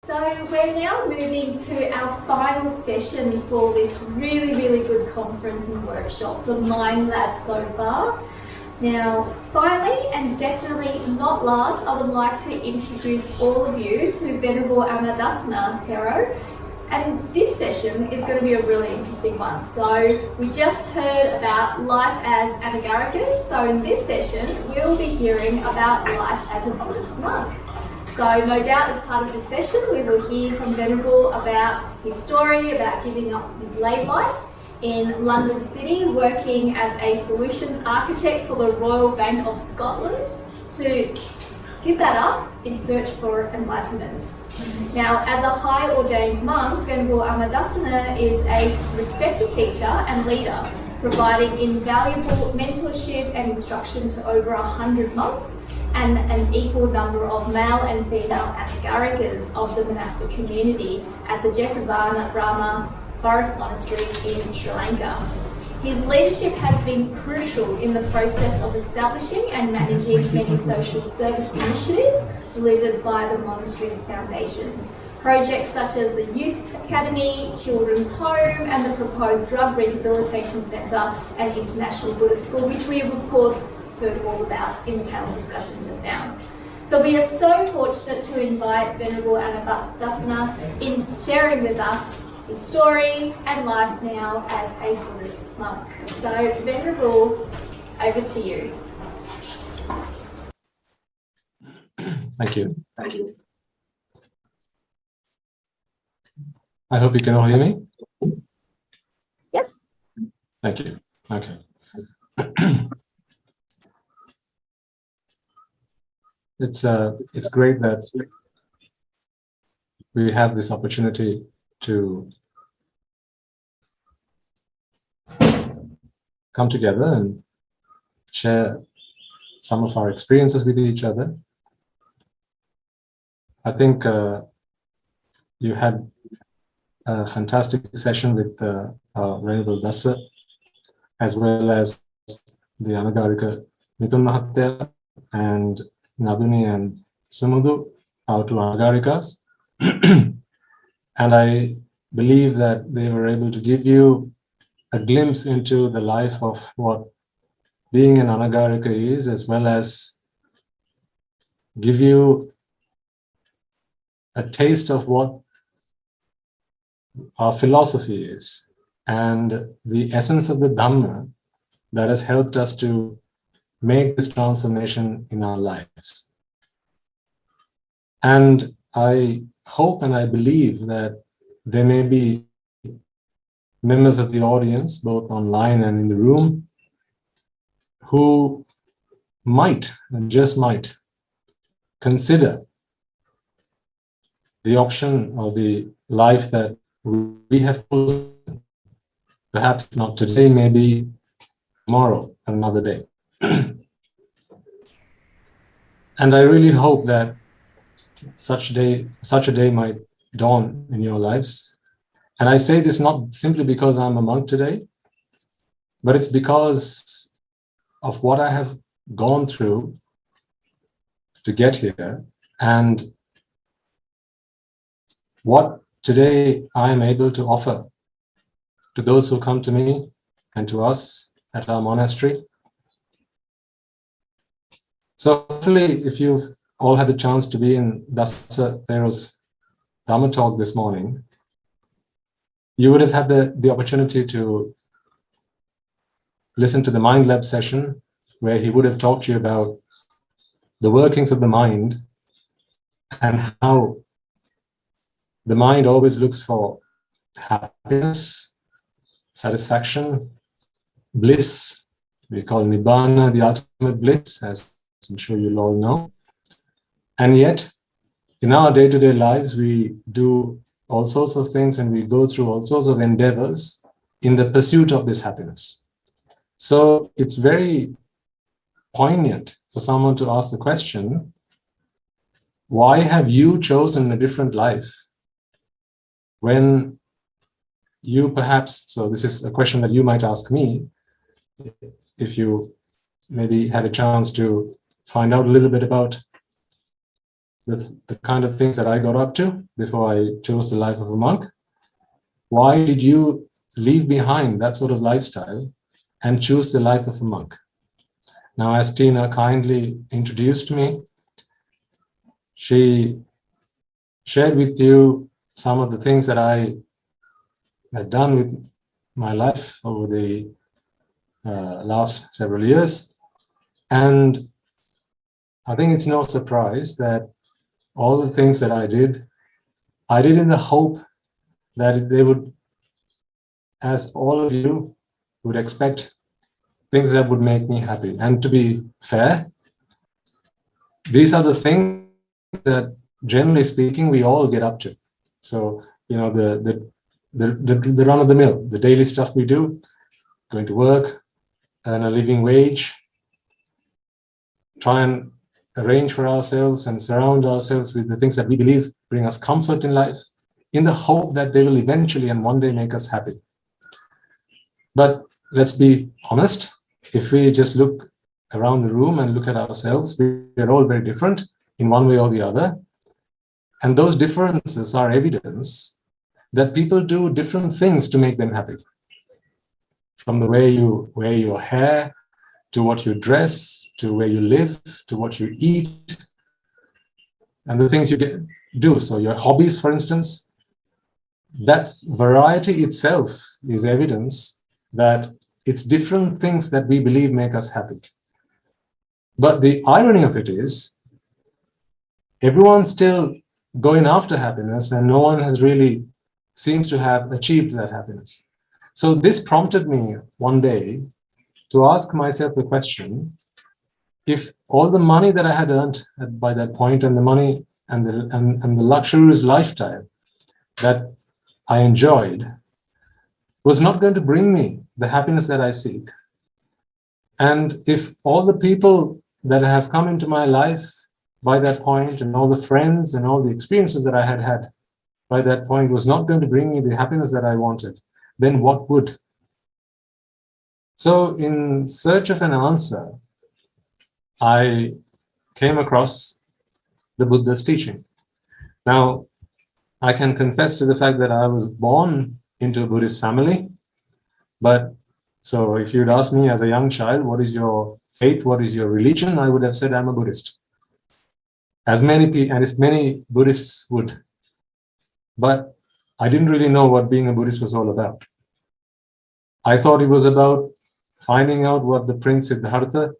So we're now moving to our final session for this really, really good conference and workshop, the Mind Lab so far. Now, finally, and definitely not last, I would like to introduce all of you to Venerable Amadassana Thero. And this session is going to be a really interesting one. So we just heard about life as anagarikas. So in this session, we'll be hearing about life as a Buddhist monk. So no doubt as part of this session, we will hear from Venerable about his story, about giving up his lay life in London City, working as a solutions architect for the Royal Bank of Scotland, to give that up in search for enlightenment. Now, as a high ordained monk, Venerable Amadassana is a respected teacher and leader, providing invaluable mentorship and instruction to over 100 monks and an equal number of male and female anagarikas of the monastic community at the Jethavanarama Forest Monastery in Sri Lanka. His leadership has been crucial in the process of establishing and managing many social service initiatives delivered by the Monastery's foundation. Projects such as the Youth Academy, Children's Home, and the proposed Drug Rehabilitation Centre and International Buddhist School, which we have, of course, heard all about in the panel discussion just now. So we are so fortunate to invite Venerable Amadassana in sharing with us his story and life now as a Buddhist monk. So, Venerable, over to you. Thank you. Thank you. I hope you can all hear me. Yes. Thank you. Okay. It's great that we have this opportunity to come together and share some of our experiences with each other. I think you had a fantastic session with Venerable Dasa, as well as the Anagarika Mithun Mahatya and Naduni and Sumudu, our two Anagarikas. And I believe that they were able to give you a glimpse into the life of what being an anagarika is, as well as give you a taste of what our philosophy is and the essence of the Dhamma that has helped us to make this transformation in our lives. And I hope and I believe that there may be members of the audience, both online and in the room, who might, and just might, consider the option of the life that we have chosen. Perhaps not today, maybe tomorrow, another day. And I really hope that such a day might dawn in your lives. And I say this not simply because I'm a monk today, but it's because of what I have gone through to get here, and what today I am able to offer to those who come to me and to us at our monastery. So hopefully, if you've all had the chance to be in Dasa Thero's Dhamma talk this morning, you would have had the opportunity to listen to the Mind Lab session, where he would have talked to you about the workings of the mind and how the mind always looks for happiness, satisfaction, bliss. We call Nibbana the ultimate bliss, as I'm sure you'll all know. And yet, in our day-to-day lives, we do all sorts of things and we go through all sorts of endeavors in the pursuit of this happiness. So it's very poignant for someone to ask the question, why have you chosen a different life when you perhaps, so this is a question that you might ask me, if you maybe had a chance to find out a little bit about the kind of things that I got up to before I chose the life of a monk. Why did you leave behind that sort of lifestyle and choose the life of a monk? Now, as Tina kindly introduced me, she shared with you some of the things that I had done with my life over the last several years. And I think it's no surprise that all the things that I did in the hope that they would, as all of you would expect, things that would make me happy. And to be fair, these are the things that, generally speaking, we all get up to. So, the run of the mill, the daily stuff we do, going to work, earn a living wage, try and arrange for ourselves and surround ourselves with the things that we believe bring us comfort in life, in the hope that they will eventually and one day make us happy. But let's be honest, if we just look around the room and look at ourselves, we're all very different in one way or the other. And those differences are evidence that people do different things to make them happy. From the way you wear your hair, to what you dress, to where you live, to what you eat, and the things you do. So your hobbies, for instance, that variety itself is evidence that it's different things that we believe make us happy. But the irony of it is, everyone's still going after happiness and no one has really seems to have achieved that happiness. So this prompted me one day to ask myself the question, if all the money that I had earned by that point and the money and the luxurious lifestyle that I enjoyed was not going to bring me the happiness that I seek, and if all the people that have come into my life by that point and all the friends and all the experiences that I had had by that point was not going to bring me the happiness that I wanted, then what would? So in search of an answer, I came across the Buddha's teaching. Now, I can confess to the fact that I was born into a Buddhist family, but so if you'd asked me as a young child, what is your faith, what is your religion, I would have said I'm a Buddhist. As many Buddhists would. But I didn't really know what being a Buddhist was all about. I thought it was about finding out what the Prince Siddhartha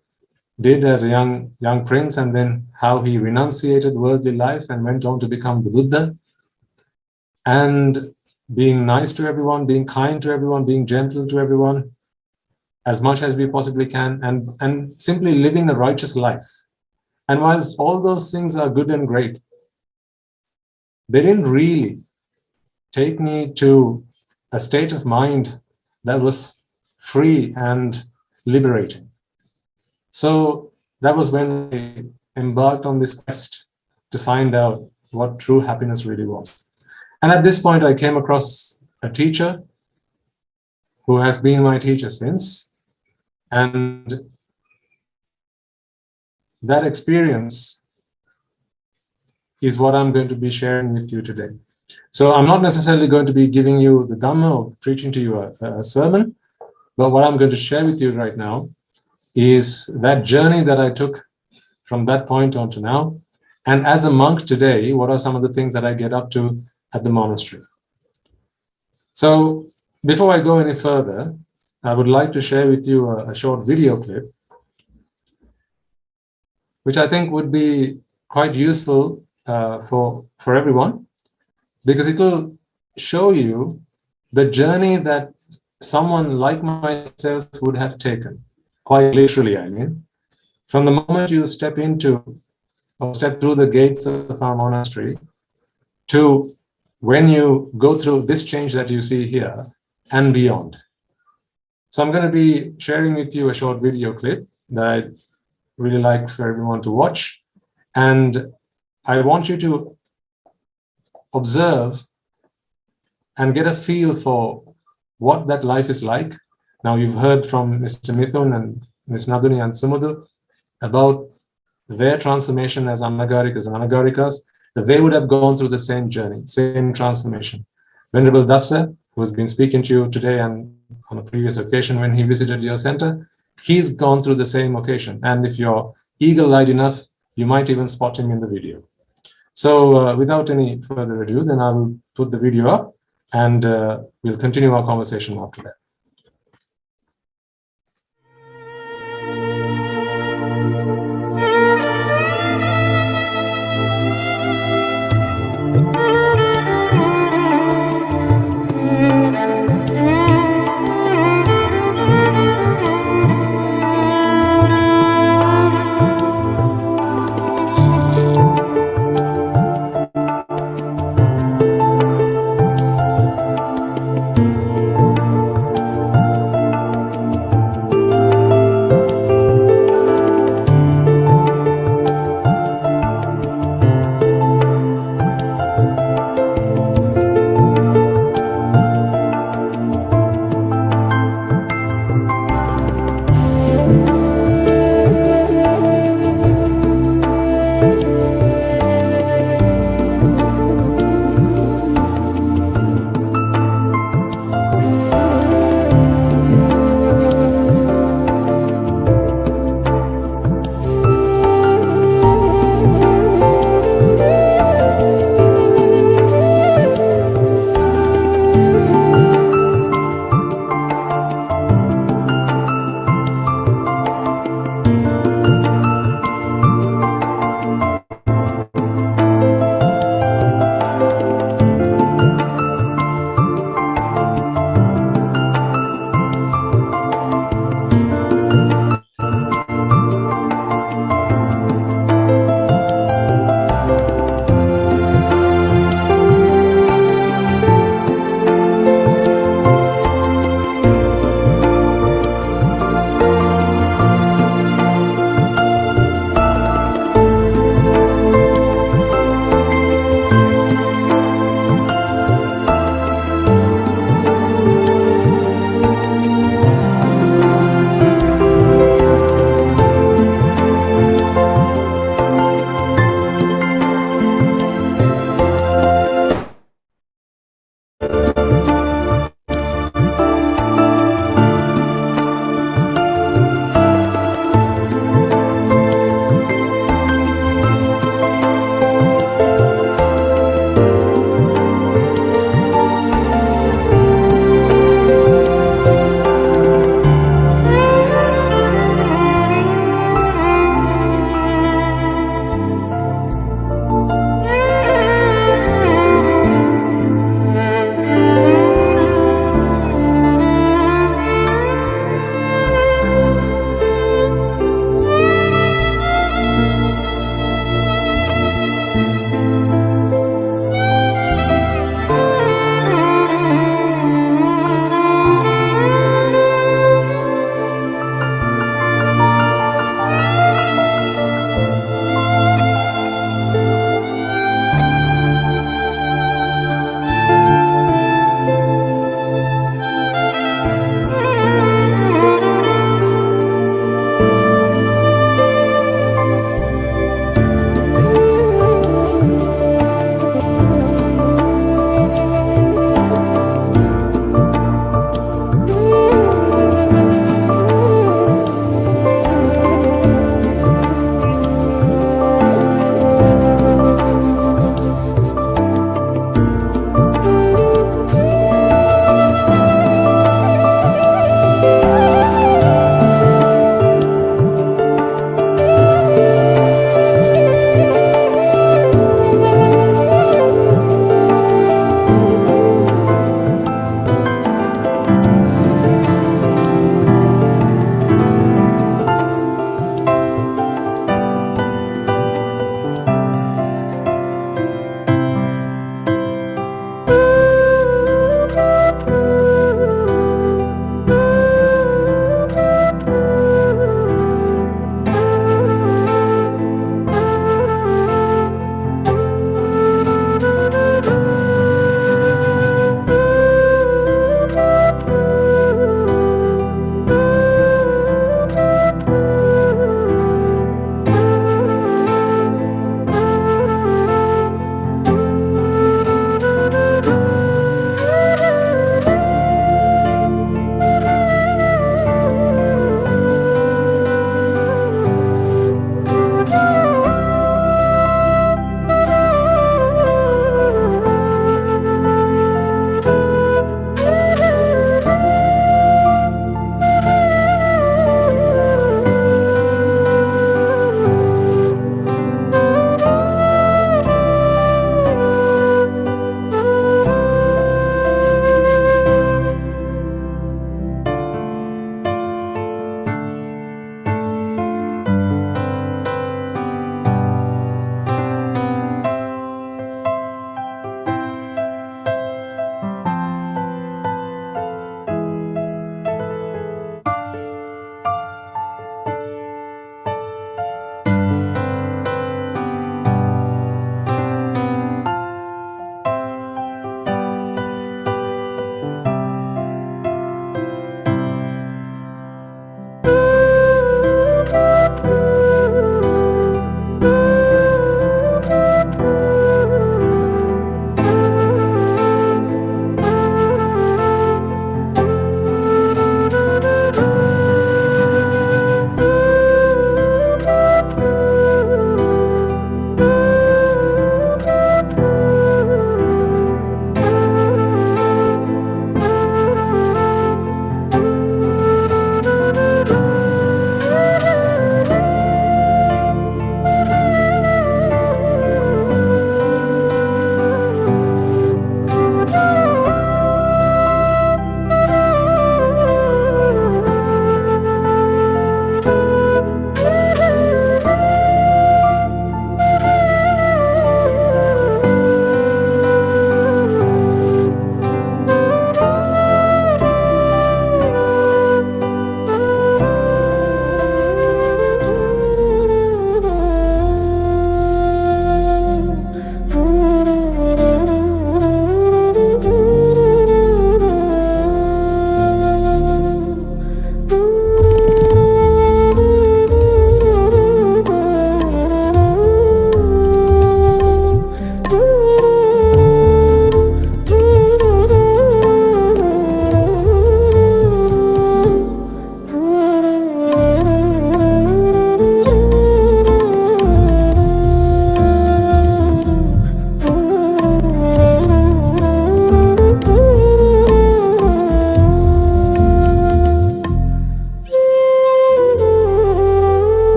did as a young prince, and then how he renunciated worldly life and went on to become the Buddha, and being nice to everyone, being kind to everyone, being gentle to everyone as much as we possibly can, and simply living a righteous life. And whilst all those things are good and great, they didn't really take me to a state of mind that was free and liberating. So that was when I embarked on this quest to find out what true happiness really was. And at this point, I came across a teacher who has been my teacher since. And that experience is what I'm going to be sharing with you today. So I'm not necessarily going to be giving you the Dhamma or preaching to you a sermon, but what I'm going to share with you right now is that journey that I took from that point on to now. And as a monk today, what are some of the things that I get up to at the monastery? So before I go any further, I would like to share with you a short video clip, which I think would be quite useful for everyone, because it will show you the journey that someone like myself would have taken, quite literally, I mean, from the moment you step into or step through the gates of our monastery to when you go through this change that you see here and beyond. So I'm going to be sharing with you a short video clip that I'd really like for everyone to watch. And I want you to observe and get a feel for what that life is like. Now, you've heard from Mr. Mithun and Ms. Naduni and Sumudu about their transformation as anagarikas and anagarikas. that they would have gone through the same journey, same transformation. Venerable Dasa, who has been speaking to you today and on a previous occasion when he visited your center, he's gone through the same occasion. And if you're eagle-eyed enough, you might even spot him in the video. So without any further ado, then I will put the video up and we'll continue our conversation after that.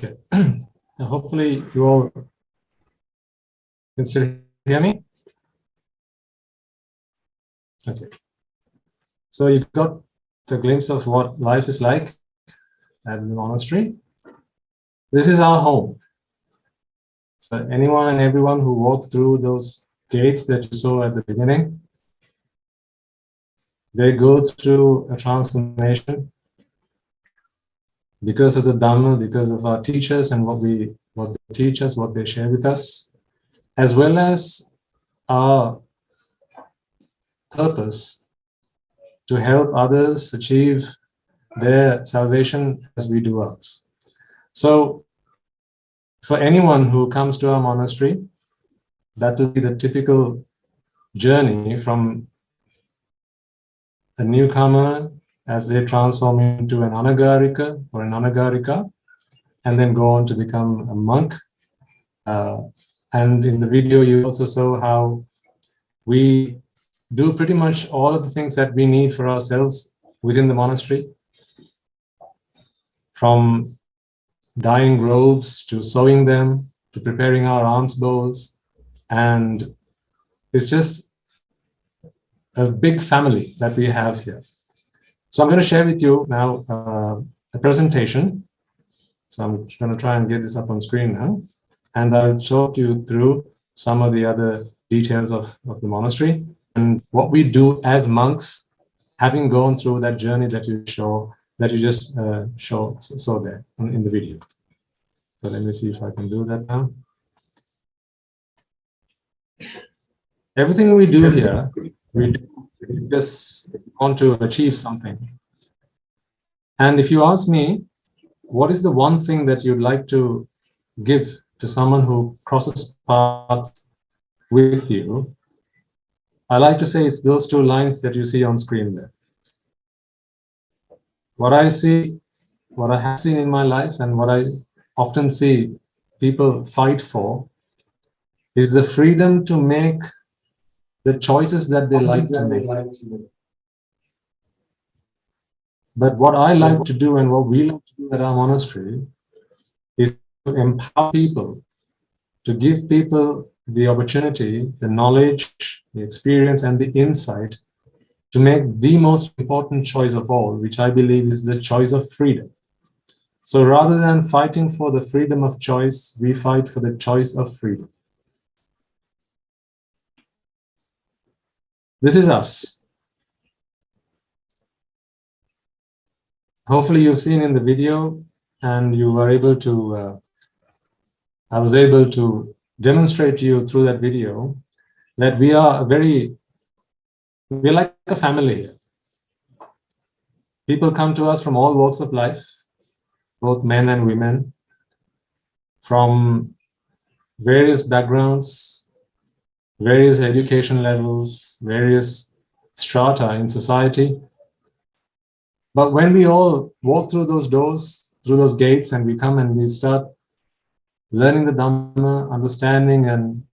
Okay. Hopefully you all can still hear me. Okay. So you got a glimpse of what life is like at the monastery. This is our home. So anyone and everyone who walks through those gates that you saw at the beginning, they go through a transformation because of the Dhamma, because of our teachers and what they teach us, what they share with us, as well as our purpose to help others achieve their salvation as we do ours. So for anyone who comes to our monastery, that will be the typical journey from a newcomer as they transform into an anagarika or an anagarika, and then go on to become a monk. And in the video, you also saw how we do pretty much all of the things that we need for ourselves within the monastery, from dyeing robes to sewing them to preparing our alms bowls. And it's just a big family that we have here. So I'm going to share with you now a presentation. So I'm going to try and get this up on screen now. And I'll talk you through some of the other details of the monastery and what we do as monks, having gone through that journey that you just saw there in the video. So let me see if I can do that now. Everything we do here, we just want to achieve something. And if you ask me, what is the one thing that you'd like to give to someone who crosses paths with you? I like to say it's those two lines that you see on screen there. What I see, what I have seen in my life, and what I often see people fight for is the freedom to make the choices that they like to make. But what I like to do and what we like to do at our monastery is to empower people, to give people the opportunity, the knowledge, the experience, and the insight to make the most important choice of all, which I believe is the choice of freedom. So rather than fighting for the freedom of choice, we fight for the choice of freedom. This is us. Hopefully you've seen in the video and you were able to, I was able to demonstrate to you through that video that we're like a family here. People come to us from all walks of life, both men and women, from various backgrounds, various education levels, various strata in society. But when we all walk through those doors, through those gates, and we come and we start learning the Dhamma, understanding and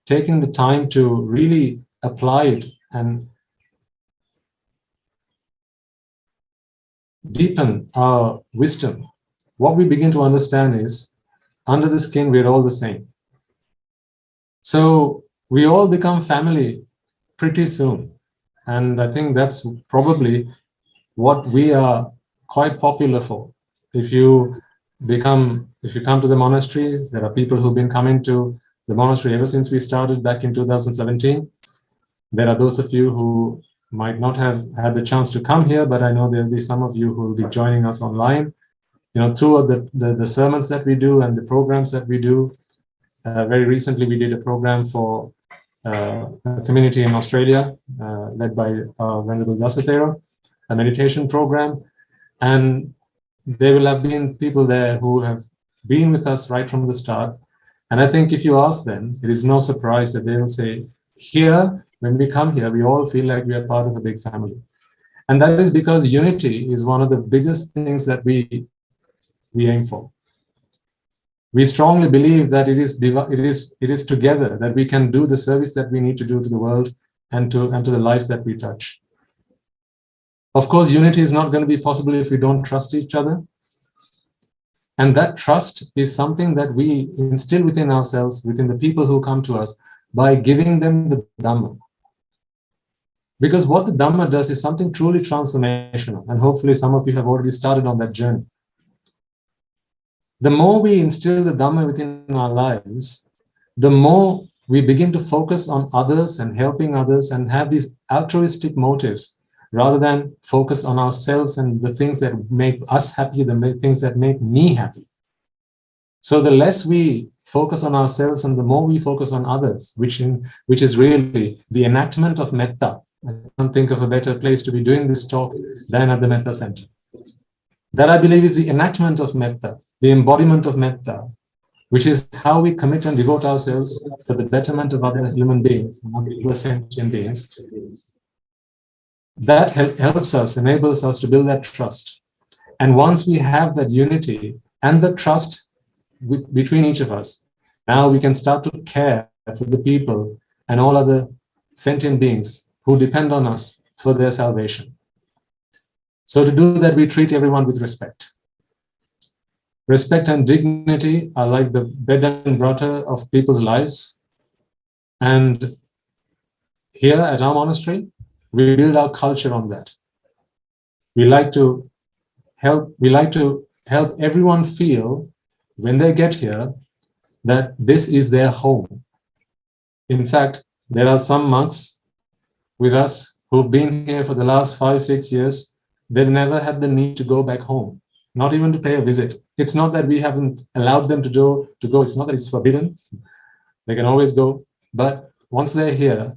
taking the time to really apply it and deepen our wisdom, what we begin to understand is, under the skin, we're all the same. So we all become family pretty soon. And I think that's probably what we are quite popular for. If you come to the monasteries, there are people who've been coming to the monastery ever since we started back in 2017. There are those of you who might not have had the chance to come here, but I know there'll be some of you who will be joining us online, through the sermons that we do and the programs that we do. Very recently, we did a program for a community in Australia, led by Venerable Amadassana Thero, a meditation program. And there will have been people there who have been with us right from the start. And I think if you ask them, it is no surprise that they will say, here, when we come here, we all feel like we are part of a big family. And that is because unity is one of the biggest things that we aim for. We strongly believe that it is together that we can do the service that we need to do to the world and to the lives that we touch. Of course, unity is not going to be possible if we don't trust each other. And that trust is something that we instill within ourselves, within the people who come to us, by giving them the Dhamma. Because what the Dhamma does is something truly transformational, and hopefully some of you have already started on that journey. The more we instill the Dhamma within our lives, the more we begin to focus on others and helping others and have these altruistic motives rather than focus on ourselves and the things that make us happy, the things that make me happy. So the less we focus on ourselves and the more we focus on others, which is really the enactment of metta. I can't think of a better place to be doing this talk than at the Metta Center. That, I believe, is the enactment of metta, the embodiment of metta, which is how we commit and devote ourselves for the betterment of other human beings, other sentient beings. That helps us, enables us to build that trust. And once we have that unity and the trust between each of us, now we can start to care for the people and all other sentient beings who depend on us for their salvation. So to do that, we treat everyone with respect. Respect and dignity are like the bread and butter of people's lives. And here at our monastery, we build our culture on that. We like to help everyone feel when they get here that this is their home. In fact, there are some monks with us who've been here for the last 5-6 years. They've never had the need to go back home, not even to pay a visit. It's not that we haven't allowed them to go. It's not that it's forbidden. They can always go. But once they're here,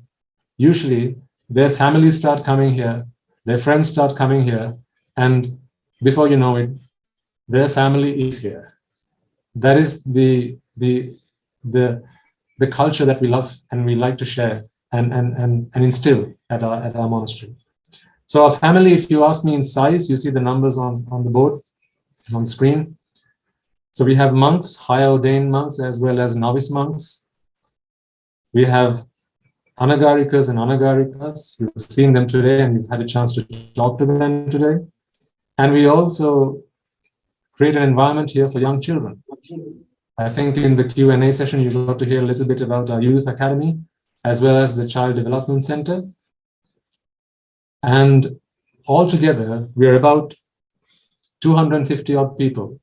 usually their families start coming here, their friends start coming here, and before you know it, their family is here. That is the culture that we love and we like to share and instill at our monastery. So our family, if you ask me in size, you see the numbers on the board, on screen. So we have monks, higher ordained monks, as well as novice monks. We have anagarikas and anagarikas. We've seen them today and we've had a chance to talk to them today. And we also create an environment here for young children. I think in the Q&A session, you got to hear a little bit about our youth academy, as well as the Child Development Center. And altogether, we're about 250 odd people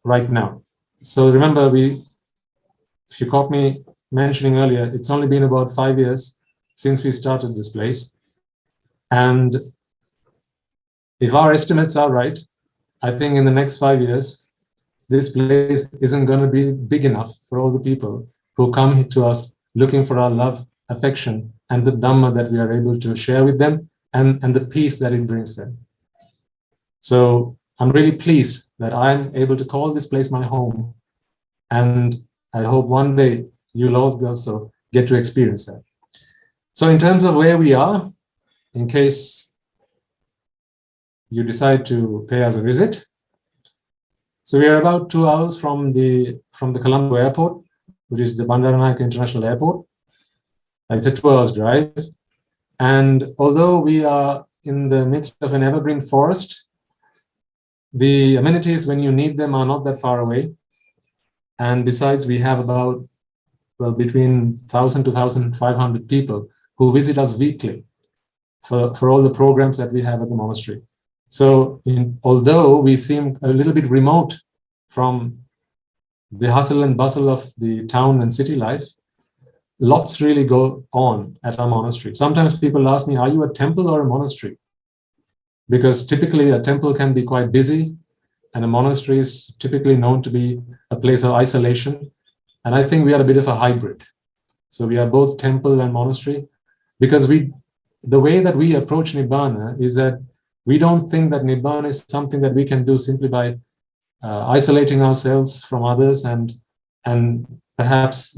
right now. So remember, if you caught me mentioning earlier, it's only been about 5 years since we started this place. And if our estimates are right, I think in the next 5 years, this place isn't going to be big enough for all the people who come to us looking for our love, affection, and the Dhamma that we are able to share with them and the peace that it brings them. So I'm really pleased that I'm able to call this place my home. And I hope one day you'll also get to experience that. So in terms of where we are, in case you decide to pay us a visit, so we are about 2 hours from the Colombo airport, which is the Battaramulle International Airport. It's a 2 hours drive. And although we are in the midst of an evergreen forest, the amenities when you need them are not that far away. And besides, we have about, between 1,000 to 1,500 people who visit us weekly for all the programs that we have at the monastery. So although we seem a little bit remote from the hustle and bustle of the town and city life, lots really go on at our monastery. Sometimes people ask me, are you a temple or a monastery? Because typically a temple can be quite busy and a monastery is typically known to be a place of isolation. And I think we are a bit of a hybrid. So we are both temple and monastery because the way that we approach Nibbana is that we don't think that Nibbana is something that we can do simply by isolating ourselves from others and perhaps,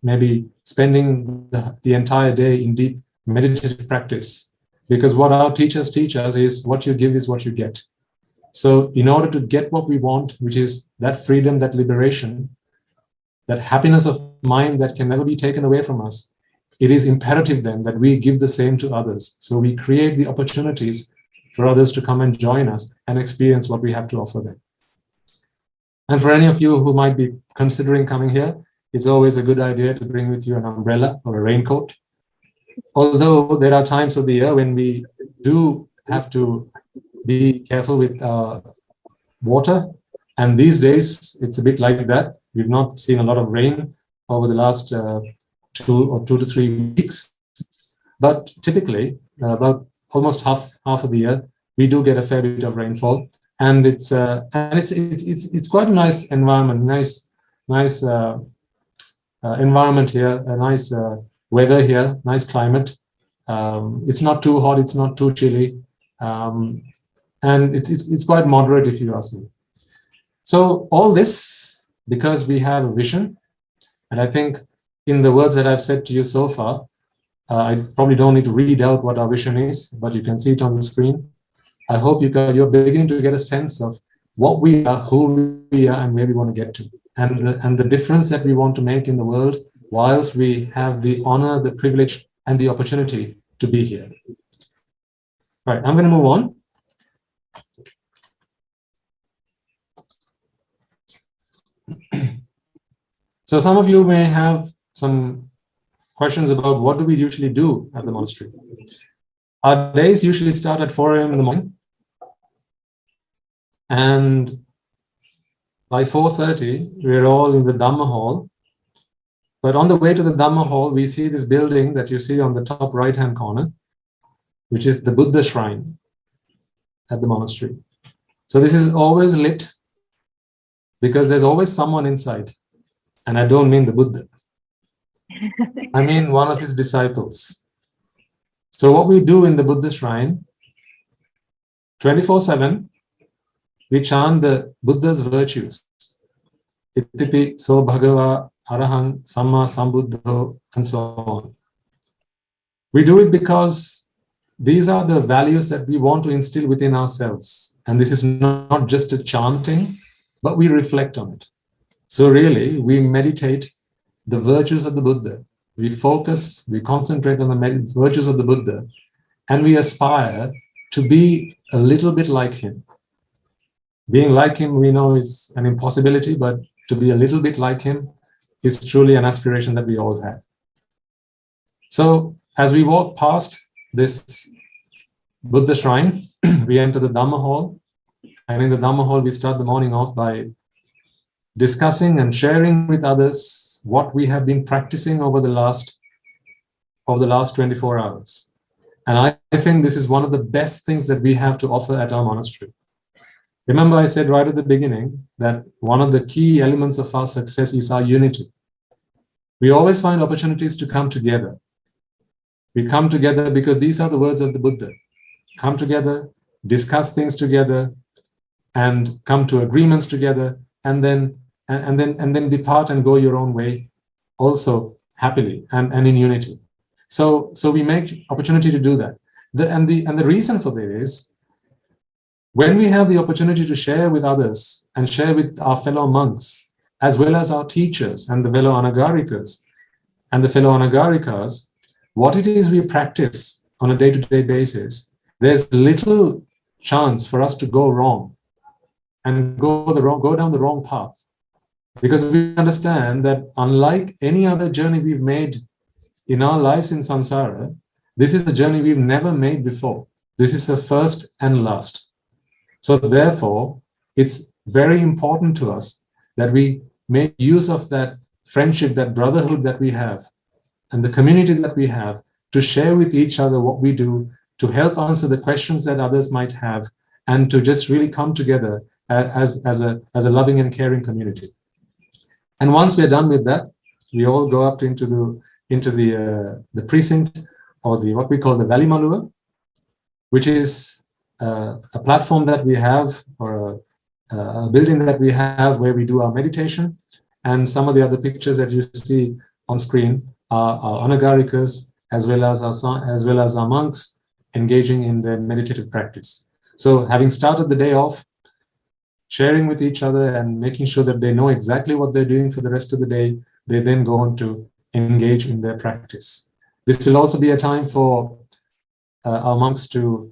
maybe spending the entire day in deep meditative practice. Because what our teachers teach us is what you give is what you get. So in order to get what we want, which is that freedom, that liberation, that happiness of mind that can never be taken away from us, it is imperative then that we give the same to others. So we create the opportunities for others to come and join us and experience what we have to offer them. And for any of you who might be considering coming here, it's always a good idea to bring with you an umbrella or a raincoat. Although there are times of the year when we do have to be careful with water, and these days it's a bit like that. We've not seen a lot of rain over the last 2 to 3 weeks, but typically about almost half of the year we do get a fair bit of rainfall, and it's quite a nice environment, nice environment here, a nice weather here, nice climate. It's not too hot, it's not too chilly, and it's quite moderate if you ask me. So all this because we have a vision, and I think in the words that I've said to you so far, I probably don't need to read out what our vision is, but you can see it on the screen. I hope you're beginning to get a sense of what we are, who we are, and where we want to get to, and the difference that we want to make in the world, whilst we have the honor, the privilege, and the opportunity to be here. Right, I'm going to move on. So some of you may have some questions about what do we usually do at the monastery. Our days usually start at 4 a.m. in the morning, and by 4:30 we're all in the Dhamma hall. But on the way to the Dhamma hall, we see this building that you see on the top right-hand corner, which is the Buddha shrine at the monastery. So this is always lit because there's always someone inside. And I don't mean the Buddha. I mean one of his disciples. So what we do in the Buddha shrine, 24/7, we chant the Buddha's virtues. Itipi so bhagava arahang samma sambuddho, and so on. We do it because these are the values that we want to instill within ourselves. And this is not just a chanting, but we reflect on it. So really, we meditate the virtues of the Buddha. We focus, we concentrate on the virtues of the Buddha, and we aspire to be a little bit like him. Being like him, we know, is an impossibility, but to be a little bit like him is truly an aspiration that we all have. So as we walk past this Buddha shrine, we enter the Dhamma hall, and in the Dhamma hall, we start the morning off by discussing and sharing with others what we have been practicing over the last 24 hours. And I think this is one of the best things that we have to offer at our monastery. Remember, I said right at the beginning that one of the key elements of our success is our unity. We always find opportunities to come together. We come together because these are the words of the Buddha. Come together, discuss things together, and come to agreements together, and then depart and go your own way, also happily and in unity. So we make opportunity to do that. The reason for this is, when we have the opportunity to share with others and share with our fellow monks, as well as our teachers and the fellow anagarikas and the fellow anagarikas, what it is we practice on a day-to-day basis, there's little chance for us to go wrong and go down the wrong path. Because we understand that unlike any other journey we've made in our lives in samsara, this is a journey we've never made before. This is the first and last. So therefore, it's very important to us that we make use of that friendship, that brotherhood that we have, and the community that we have, to share with each other what we do, to help answer the questions that others might have, and to just really come together as a loving and caring community. And once we're done with that, we all go up into the precinct, or what we call the Valimalua, which is a platform that we have, or a building that we have where we do our meditation. And some of the other pictures that you see on screen are our anagarikas, as well as our monks engaging in their meditative practice. So having started the day off, sharing with each other and making sure that they know exactly what they're doing for the rest of the day, they then go on to engage in their practice. This will also be a time for our monks to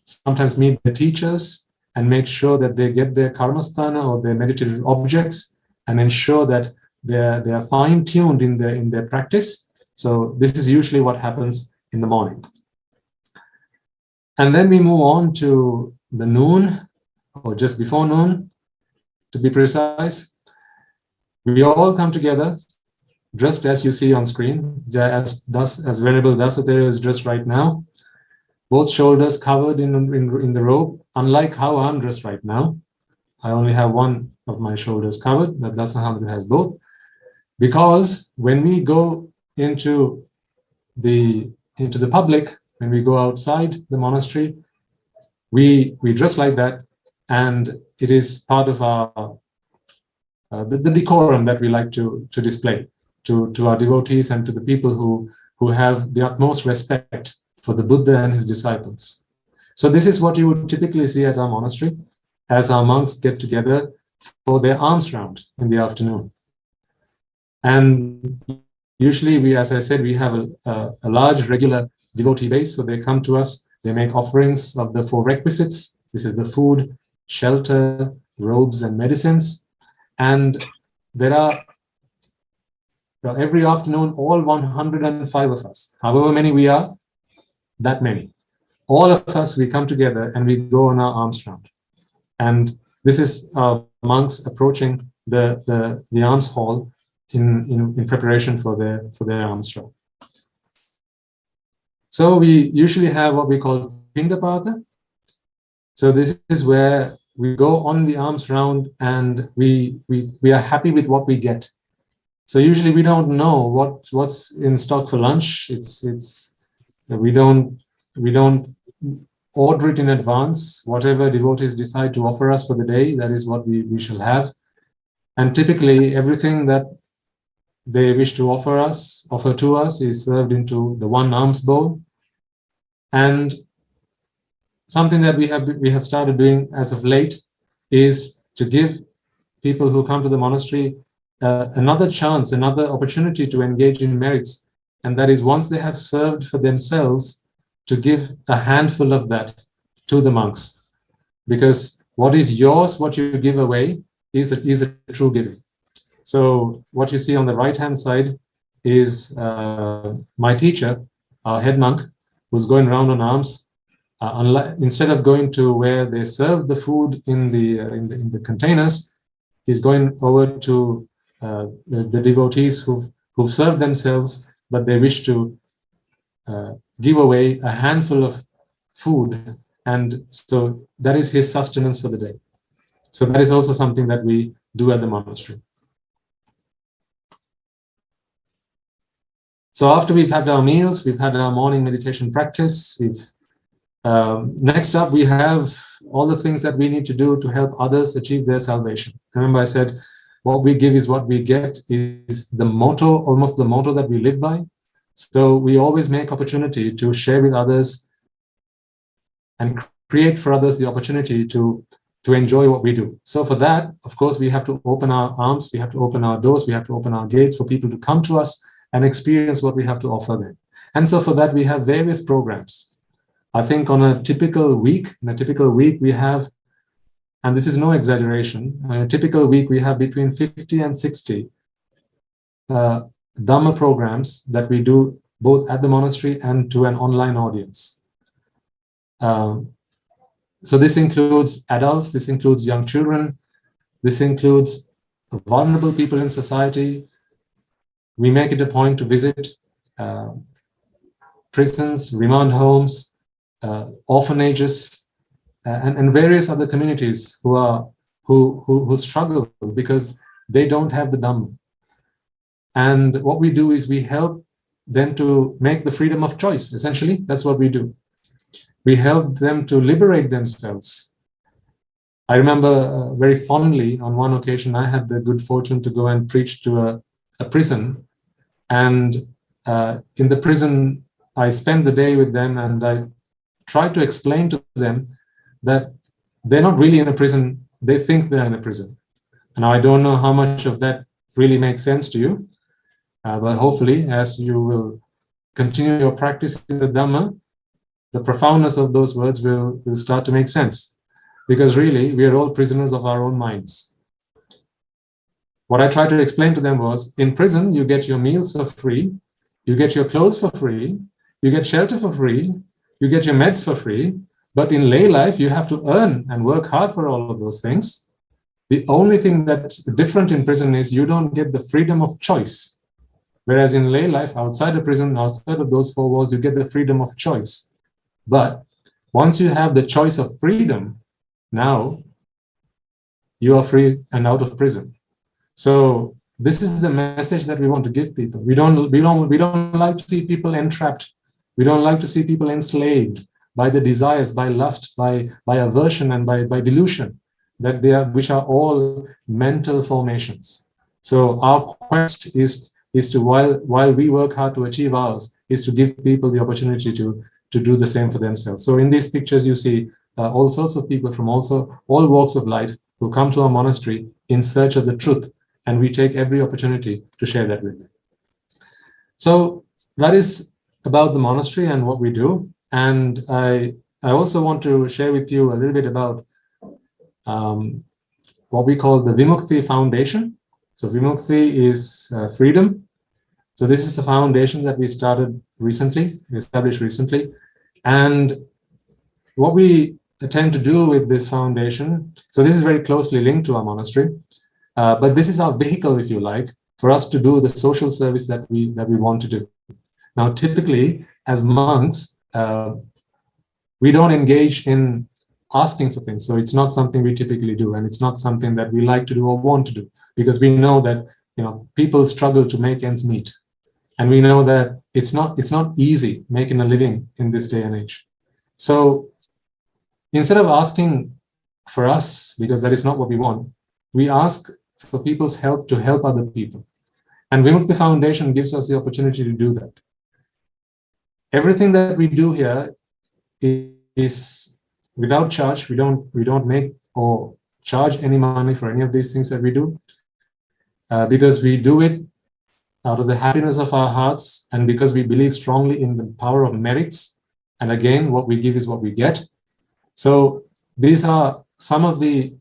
sometimes meet the teachers and make sure that they get their karmasthana or their meditative objects and ensure that they are fine-tuned in their practice. So this is usually what happens in the morning. And then we move on to the noon, or just before noon, to be precise. We all come together, dressed as you see on screen, as Venerable Dassana Thero is dressed right now. Both shoulders covered in the robe, unlike how I'm dressed right now. I only have one of my shoulders covered, but Dassana has both. Because when we go into the public, when we go outside the monastery, we dress like that, and it is part of our the decorum that we like to display to our devotees and to the people who have the utmost respect for the Buddha and his disciples. So this is what you would typically see at our monastery as our monks get together for their alms round in the afternoon. And usually we, as I said, we have a large regular devotee base, so they come to us, they make offerings of the 4 requisites. This is the food, shelter, robes, and medicines. And there are, well, every afternoon, all 105 of us, however many we are, that many. All of us, we come together and we go on our alms round. And this is monks approaching the alms hall in preparation for their alms round. So we usually have what we call Pindapata. So this is where we go on the alms round and we are happy with what we get. So usually we don't know what's in stock for lunch. We don't order it in advance. Whatever devotees decide to offer us for the day, that is what we shall have. And typically everything that they wish to offer to us is served into the one alms bowl. And something that we have started doing as of late is to give people who come to the monastery another chance, another opportunity to engage in merits. And that is, once they have served for themselves, to give a handful of that to the monks. Because what is yours, what you give away, is a true giving. So what you see on the right-hand side is my teacher, our head monk, who's going around on alms. Instead of going to where they serve the food in the containers, he's going over to the devotees who've served themselves, but they wish to give away a handful of food, and so that is his sustenance for the day. So that is also something that we do at the monastery. So after we've had our meals, we've had our morning meditation practice, next up we have all the things that we need to do to help others achieve their salvation. Remember I said, what we give is what we get is the motto, almost the motto that we live by. So we always make opportunity to share with others and create for others the opportunity to enjoy what we do. So for that, of course, we have to open our arms, we have to open our doors, we have to open our gates for people to come to us and experience what we have to offer them. And so for that, we have various programs. I think on a typical week, we have, and this is no exaggeration, in a typical week we have between 50 and 60 Dhamma programs that we do both at the monastery and to an online audience. So this includes adults, this includes young children, this includes vulnerable people in society. We make it a point to visit prisons, remand homes, orphanages, and various other communities who struggle because they don't have the Dhamma. And what we do is we help them to make the freedom of choice. Essentially, that's what we do. We help them to liberate themselves. I remember very fondly on one occasion, I had the good fortune to go and preach to a prison. And in the prison, I spent the day with them and I tried to explain to them that they're not really in a prison, they think they're in a prison. And I don't know how much of that really makes sense to you, but hopefully as you will continue your practice in the Dhamma, the profoundness of those words will start to make sense. Because really, we are all prisoners of our own minds. What I tried to explain to them was, in prison, you get your meals for free, you get your clothes for free, you get shelter for free, you get your meds for free, but in lay life, you have to earn and work hard for all of those things. The only thing that's different in prison is you don't get the freedom of choice. Whereas in lay life, outside of prison, outside of those four walls, you get the freedom of choice. But once you have the choice of freedom, now you are free and out of prison. So this is the message that we want to give people. We don't like to see people entrapped. We don't like to see people enslaved by the desires, by lust, by aversion, and by delusion, which are all mental formations. So our quest is to, while we work hard to achieve ours, is to give people the opportunity to do the same for themselves. So in these pictures, you see all sorts of people from all walks of life who come to our monastery in search of the truth, and we take every opportunity to share that with them. So that is about the monastery and what we do. And I also want to share with you a little bit about what we call the Vimukthi Foundation. So Vimukthi is freedom. So this is a foundation that we established recently. And what we attempt to do with this foundation, so this is very closely linked to our monastery, but this is our vehicle, if you like, for us to do the social service that we want to do. Now, typically, as monks, we don't engage in asking for things. So it's not something we typically do, and it's not something that we like to do or want to do, because we know that people struggle to make ends meet, and we know that it's not easy making a living in this day and age. So instead of asking for us, because that is not what we want, we ask for people's help to help other people. And Vimukthi Foundation gives us the opportunity to do that. Everything that we do here is without charge. We don't make or charge any money for any of these things that we do, because we do it out of the happiness of our hearts, and because we believe strongly in the power of merits. And again, what we give is what we get. So these are some of the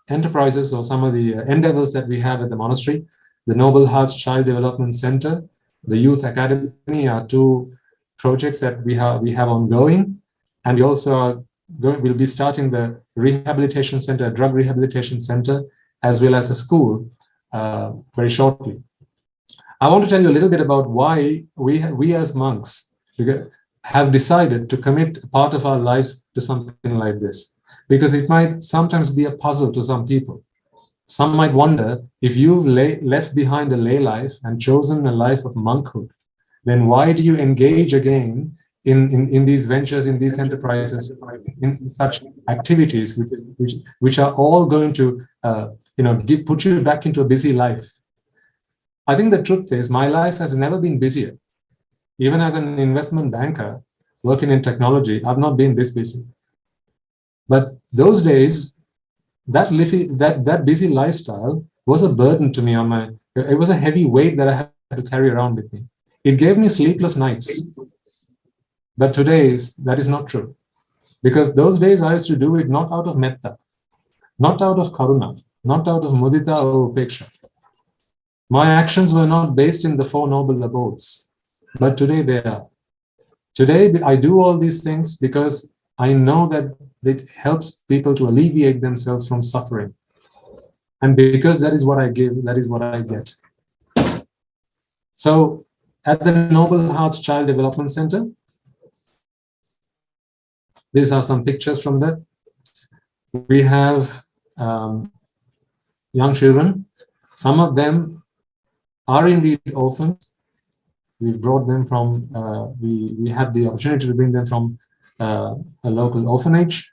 enterprises or some of the endeavors that we have at the monastery. The Noble Hearts Child Development Center, the Youth Academy are two projects that we have ongoing. And we also will be starting the rehabilitation center, drug rehabilitation center, as well as a school very shortly. I want to tell you a little bit about why we as monks have decided to commit a part of our lives to something like this, because it might sometimes be a puzzle to some people. Some might wonder, if you've left behind a lay life and chosen a life of monkhood, then why do you engage again in these ventures, in these enterprises, in such activities, which are all going to put you back into a busy life? I think the truth is, my life has never been busier. Even as an investment banker working in technology, I've not been this busy. But those days, that busy lifestyle was a burden to me it was a heavy weight that I had to carry around with me. It gave me sleepless nights. But today, that is not true. Because those days I used to do it not out of metta, not out of karuna, not out of mudita or upeksha. My actions were not based in the Four Noble Abodes, but today they are. Today I do all these things because I know that it helps people to alleviate themselves from suffering. And because that is what I give, that is what I get. So at the Noble Hearts Child Development Center, these are some pictures from that. We have young children. Some of them are indeed orphans. We brought them from, we had the opportunity to bring them from a local orphanage.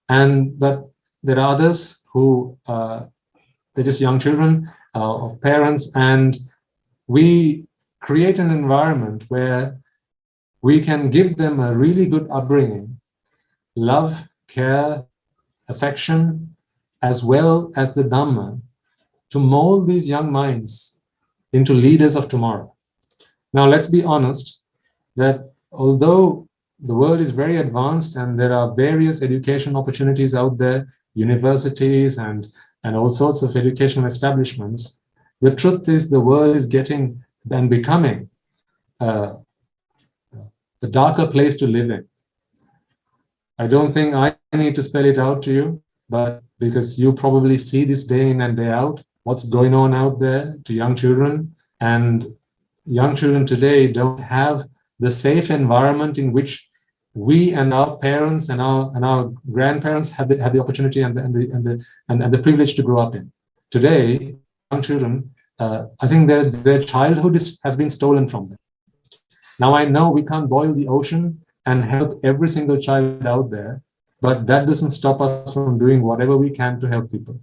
But there are others who, they're just young children of parents, and we create an environment where we can give them a really good upbringing, love, care, affection, as well as the Dhamma, to mold these young minds into leaders of tomorrow. Now, let's be honest that although the world is very advanced and there are various education opportunities out there, universities and all sorts of educational establishments. The truth is the world is getting and becoming a darker place to live in. I don't think I need to spell it out to you, but because you probably see this day in and day out, what's going on out there to young children, and young children today don't have the safe environment in which we and our parents and our grandparents had the opportunity and the privilege to grow up in. Today, young children, I think their childhood has been stolen from them. Now I know we can't boil the ocean and help every single child out there, but that doesn't stop us from doing whatever we can to help people.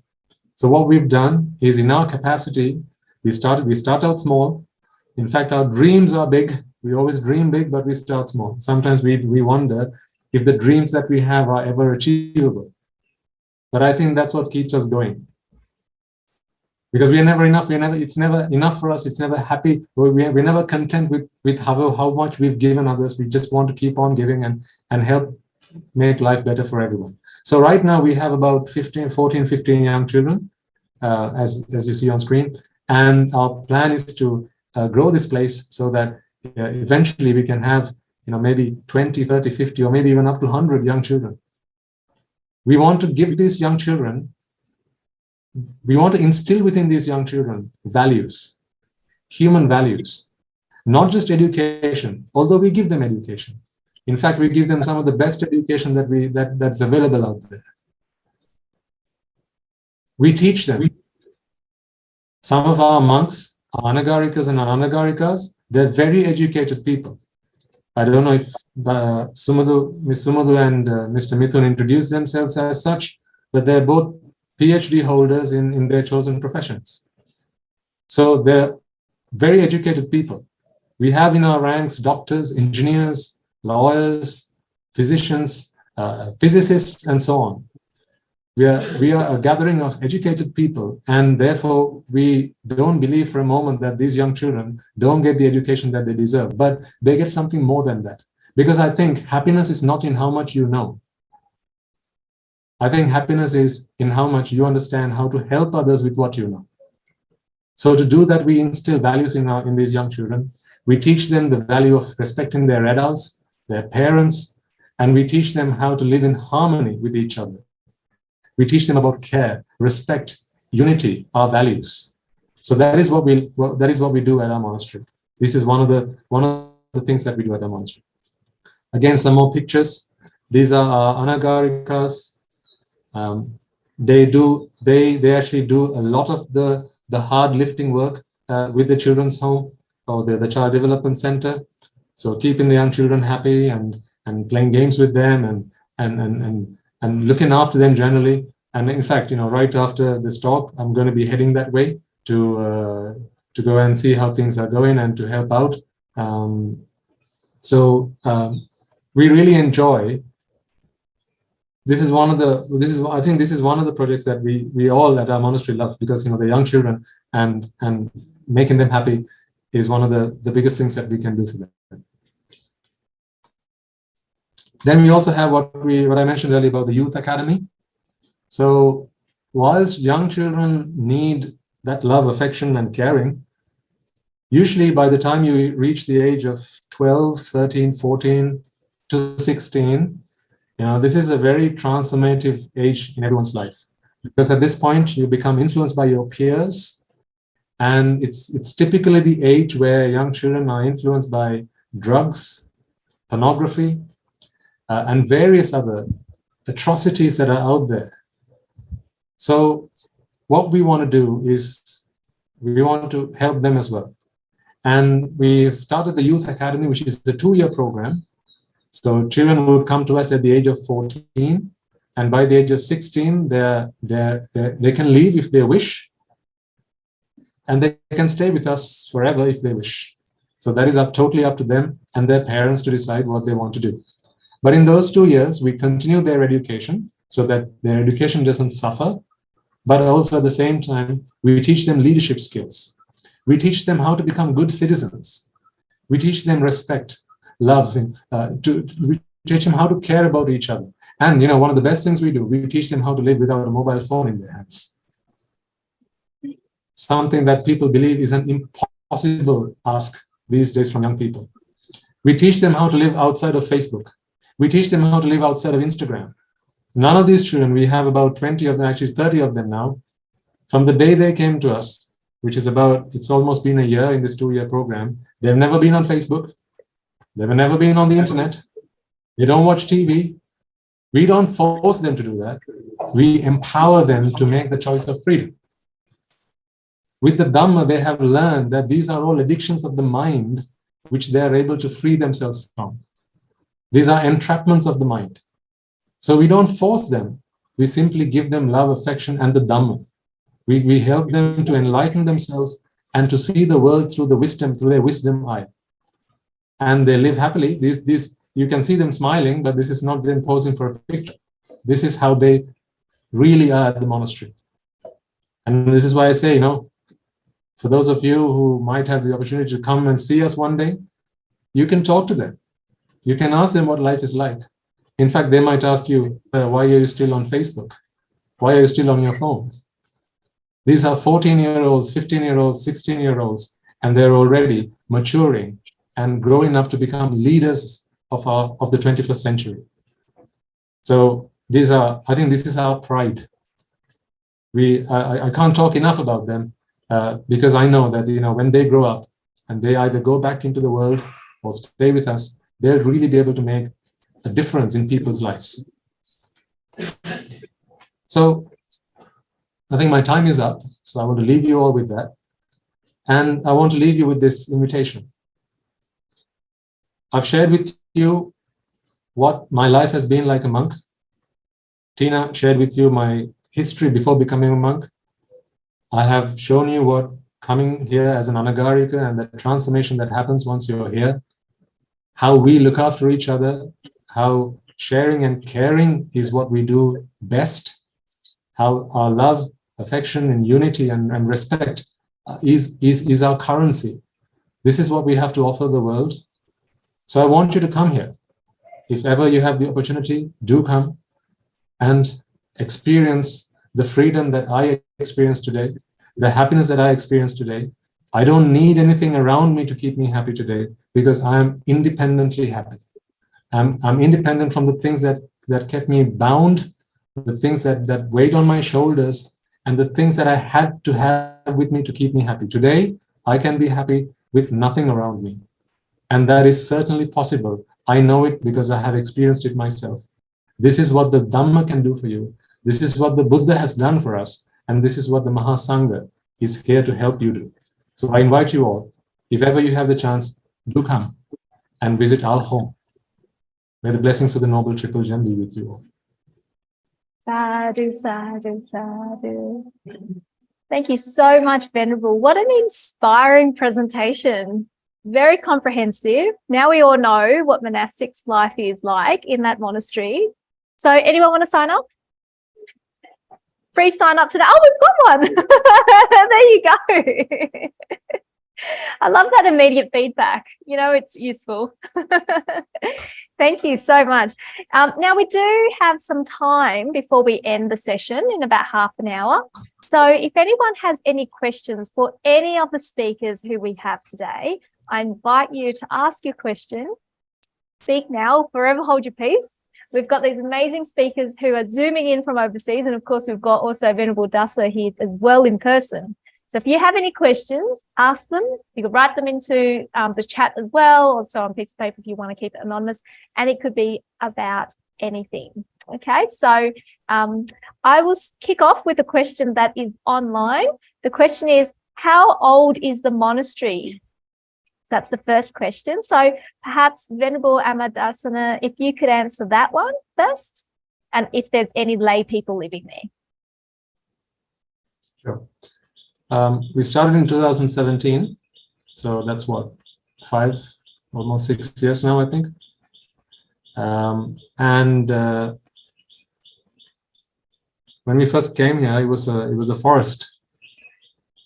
So what we've done is, in our capacity, we start out small. In fact, our dreams are big. We always dream big, but we start small. Sometimes we wonder if the dreams that we have are ever achievable. But I think that's what keeps us going. Because we are never enough. It's never enough for us. It's never happy. We're never content with how much we've given others. We just want to keep on giving and help make life better for everyone. So right now we have about 15 young children, as you see on screen. And our plan is to grow this place so that eventually we can have, maybe 20, 30, 50, or maybe even up to 100 young children. We want to give these young children, we want to instill within these young children values, human values, not just education, although we give them education. In fact, we give them some of the best education that's available out there. We teach them. Some of our monks, our anagarikas and our anagarikas, they're very educated people. I don't know if Miss Sumadhu and Mr. Mithun introduced themselves as such, but they're both PhD holders in their chosen professions. So they're very educated people. We have in our ranks doctors, engineers, lawyers, physicians, physicists, and so on. We are a gathering of educated people, and therefore we don't believe for a moment that these young children don't get the education that they deserve, but they get something more than that. Because I think happiness is not in how much you know. I think happiness is in how much you understand how to help others with what you know. So to do that, we instill values in these young children. We teach them the value of respecting their adults, their parents, and we teach them how to live in harmony with each other. We teach them about care, respect, unity, our values. So that is what we do at our monastery. This is one of the things that we do at our monastery. Again, some more pictures. These are our anagarikas. They actually do a lot of the hard lifting work with the children's home or the child development center. So keeping the young children happy and playing games with them and looking after them generally. And in fact, right after this talk, I'm going to be heading that way to go and see how things are going and to help out. We really enjoy. I think this is one of the projects that we all at our monastery love, because the young children and making them happy is one of the biggest things that we can do for them. Then we also have what I mentioned earlier about the youth academy. So whilst young children need that love, affection, and caring, usually by the time you reach the age of 12, 13, 14 to 16, this is a very transformative age in everyone's life, because at this point you become influenced by your peers, and it's typically the age where young children are influenced by drugs, pornography, and various other atrocities that are out there. So what we want to do is we want to help them as well. And we've started the Youth Academy, which is the 2-year program. So children will come to us at the age of 14, and by the age of 16, they can leave if they wish, and they can stay with us forever if they wish. So that is totally up to them and their parents to decide what they want to do. But in those 2 years, we continue their education so that their education doesn't suffer, but also at the same time, we teach them leadership skills. We teach them how to become good citizens. We teach them respect, love. We teach them how to care about each other. And, one of the best things we do, we teach them how to live without a mobile phone in their hands. Something that people believe is an impossible ask these days from young people. We teach them how to live outside of Facebook. We teach them how to live outside of Instagram. None of these children, we have about 20 of them, actually 30 of them now, from the day they came to us, which is it's almost been a year in this 2-year program, they've never been on Facebook. They've never been on the internet. They don't watch TV. We don't force them to do that. We empower them to make the choice of freedom. With the Dhamma, they have learned that these are all addictions of the mind, which they are able to free themselves from. These are entrapments of the mind. So we don't force them. We simply give them love, affection, and the Dhamma. We help them to enlighten themselves and to see the world through their wisdom eye. And they live happily. These you can see them smiling, but this is not them posing for a picture. This is how they really are at the monastery. And this is why I say, for those of you who might have the opportunity to come and see us one day, you can talk to them. You can ask them what life is like. In fact, they might ask you, why are you still on Facebook? Why are you still on your phone? These are 14-year-olds, 15-year-olds, 16-year-olds, and they're already maturing and growing up to become leaders of the 21st century. So I think this is our pride. I can't talk enough about them because I know that, when they grow up and they either go back into the world or stay with us, they'll really be able to make a difference in people's lives. So I think my time is up. So I want to leave you all with that. And I want to leave you with this invitation. I've shared with you what my life has been like a monk. Tina shared with you my history before becoming a monk. I have shown you what coming here as an anagarika and the transformation that happens once you're here, how we look after each other, how sharing and caring is what we do best, how our love, affection, and unity and respect is our currency. This is what we have to offer the world. So I want you to come here. If ever you have the opportunity, do come and experience the freedom that I experienced today, the happiness that I experienced today. I don't need anything around me to keep me happy today because I am independently happy. I'm independent from the things that kept me bound, the things that weighed on my shoulders, and the things that I had to have with me to keep me happy. Today, I can be happy with nothing around me. And that is certainly possible. I know it because I have experienced it myself. This is what the Dhamma can do for you. This is what the Buddha has done for us. And this is what the Mahasangha is here to help you do. So I invite you all, if ever you have the chance, do come and visit our home. May the blessings of the Noble Triple Gem be with you all. Sadhu, sadhu, sadhu. Thank you so much, Venerable. What an inspiring presentation. Very comprehensive. Now we all know what monastic's life is like in that monastery. So anyone want to sign up? Free sign up today. Oh, we've got one. There you go. I love that immediate feedback. It's useful. Thank you so much. Now we do have some time before we end the session in about half an hour. So if anyone has any questions for any of the speakers who we have today, I invite you to ask your question. Speak now, forever hold your peace. We've got these amazing speakers who are zooming in from overseas. And of course, we've got also Venerable Dasa here as well in person. So if you have any questions, ask them. You can write them into the chat as well, or so on a piece of paper if you want to keep it anonymous. And it could be about anything. Okay, so I will kick off with a question that is online. The question is, how old is the monastery? So that's the first question. So perhaps Venerable Amadassana, if you could answer that one first, and if there's any lay people living there. Sure. We started in 2017, so that's what, almost 6 years now, I think. When we first came here, it was a forest.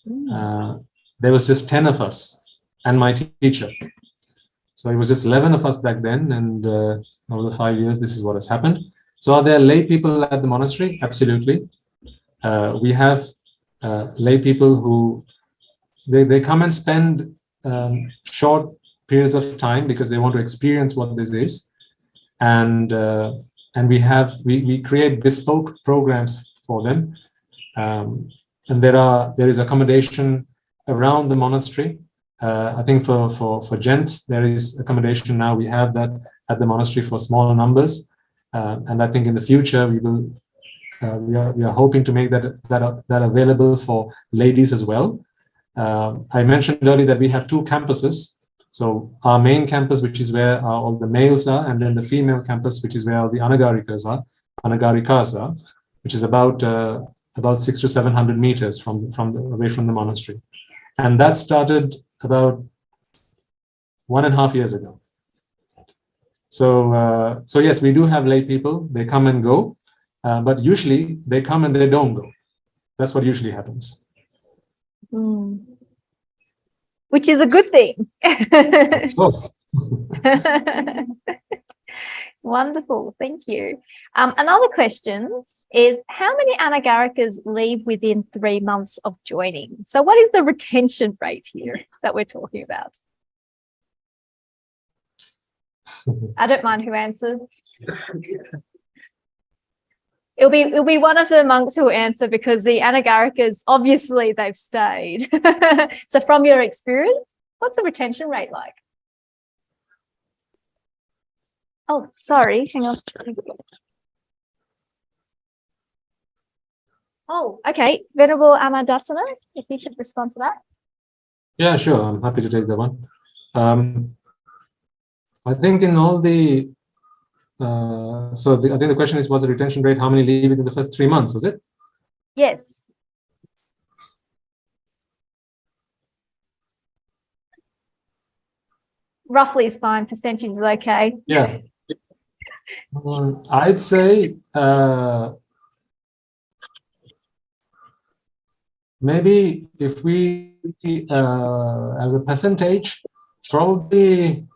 There was just 10 of us and my teacher. So it was just 11 of us back then, and over the 5 years, this is what has happened. So are there lay people at the monastery? Absolutely. We have lay people who they come and spend short periods of time because they want to experience what this is, and we create bespoke programs for them, and there is accommodation around the monastery. I think for gents there is accommodation now. We have that at the monastery for small numbers, and I think in the future we will. We are hoping to make that available for ladies as well. I mentioned earlier that we have 2 campuses. So our main campus, which is where all the males are, and then the female campus, which is where all the anagarikas are, which is about 600 to 700 meters away from the monastery, and that started about 1.5 years ago. So yes, we do have lay people. They come and go. But usually they come and they don't go. That's what usually happens. Which is a good thing. Of course. Wonderful, thank you. Another question is, how many anagarikas leave within 3 months of joining? So what is the retention rate here that we're talking about? I don't mind who answers. It'll be one of the monks who will answer, because the anagarikas, obviously they've stayed. So from your experience, what's the retention rate like? Oh, sorry, hang on. Oh, okay. Venerable Amadassana, if you could respond to that. Yeah, sure. I'm happy to take that one. I think in all the I think the question is, was the retention rate, how many leave within the first 3 months, was it? Yes. Roughly is fine, percentage is okay. Yeah. I'd say maybe if we, as a percentage, probably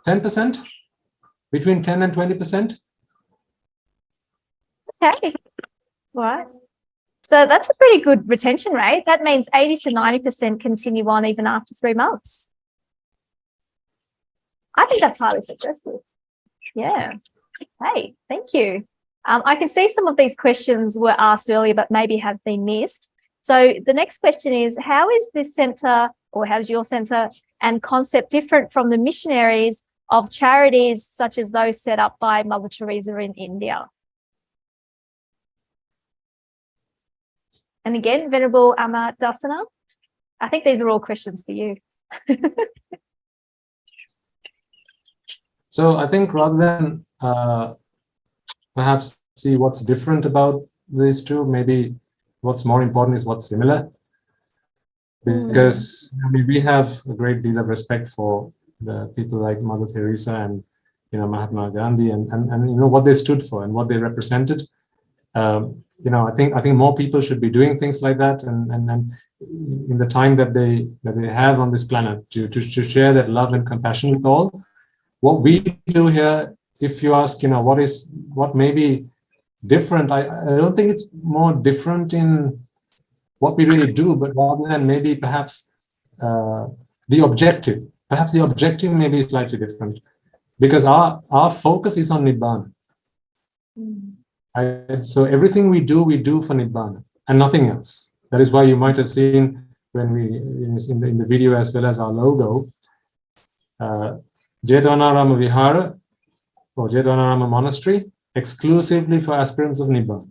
10%. Between 10 and 20%. Okay. All right. So that's a pretty good retention rate. That means 80 to 90% continue on even after 3 months. I think that's highly successful. Yeah. Hey, thank you. I can see some of these questions were asked earlier, but maybe have been missed. So the next question is, how is this centre, or how's your centre and concept different from the missionaries of charities such as those set up by Mother Teresa in India? And again, Venerable Amadassana, I think these are all questions for you. So I think rather than perhaps see what's different about these two, maybe what's more important is what's similar. Because I mean, we have a great deal of respect for the people like Mother Teresa and Mahatma Gandhi and what they stood for and what they represented. I think more people should be doing things like that, and in the time that they have on this planet to share that love and compassion with all. What we do here, if you ask, what may be different, I don't think it's more different in what we really do, but rather than maybe perhaps the objective. Perhaps the objective may be slightly different, because our focus is on Nibbana. So everything we do for Nibbana and nothing else. That is why you might have seen when we in the video, as well as our logo, Jethavanarama Vihara or Jethavanarama Monastery, exclusively for aspirants of Nibbana.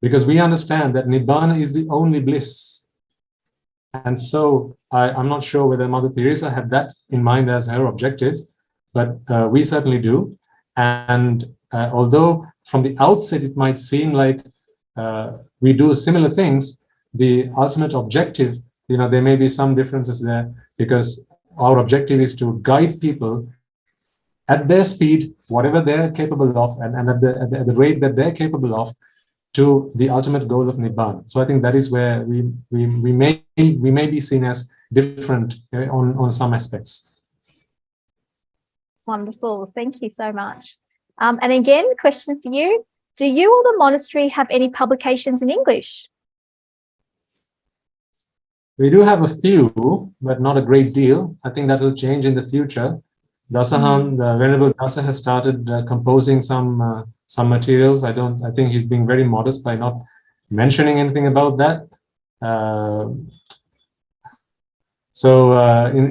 Because we understand that Nibbana is the only bliss. And so I'm not sure whether Mother Teresa had that in mind as her objective, but we certainly do. And although from the outset it might seem like we do similar things, the ultimate objective, there may be some differences there, because our objective is to guide people at their speed, whatever they're capable of, and at the rate that they're capable of, to the ultimate goal of Nibbana. So I think that is where we may be seen as different on some aspects. Wonderful. Thank you so much. And again, question for you. Do you or the monastery have any publications in English? We do have a few, but not a great deal. I think that will change in the future. Dasahan, the Venerable Dasa, has started composing some materials. I think he's being very modest by not mentioning anything about that.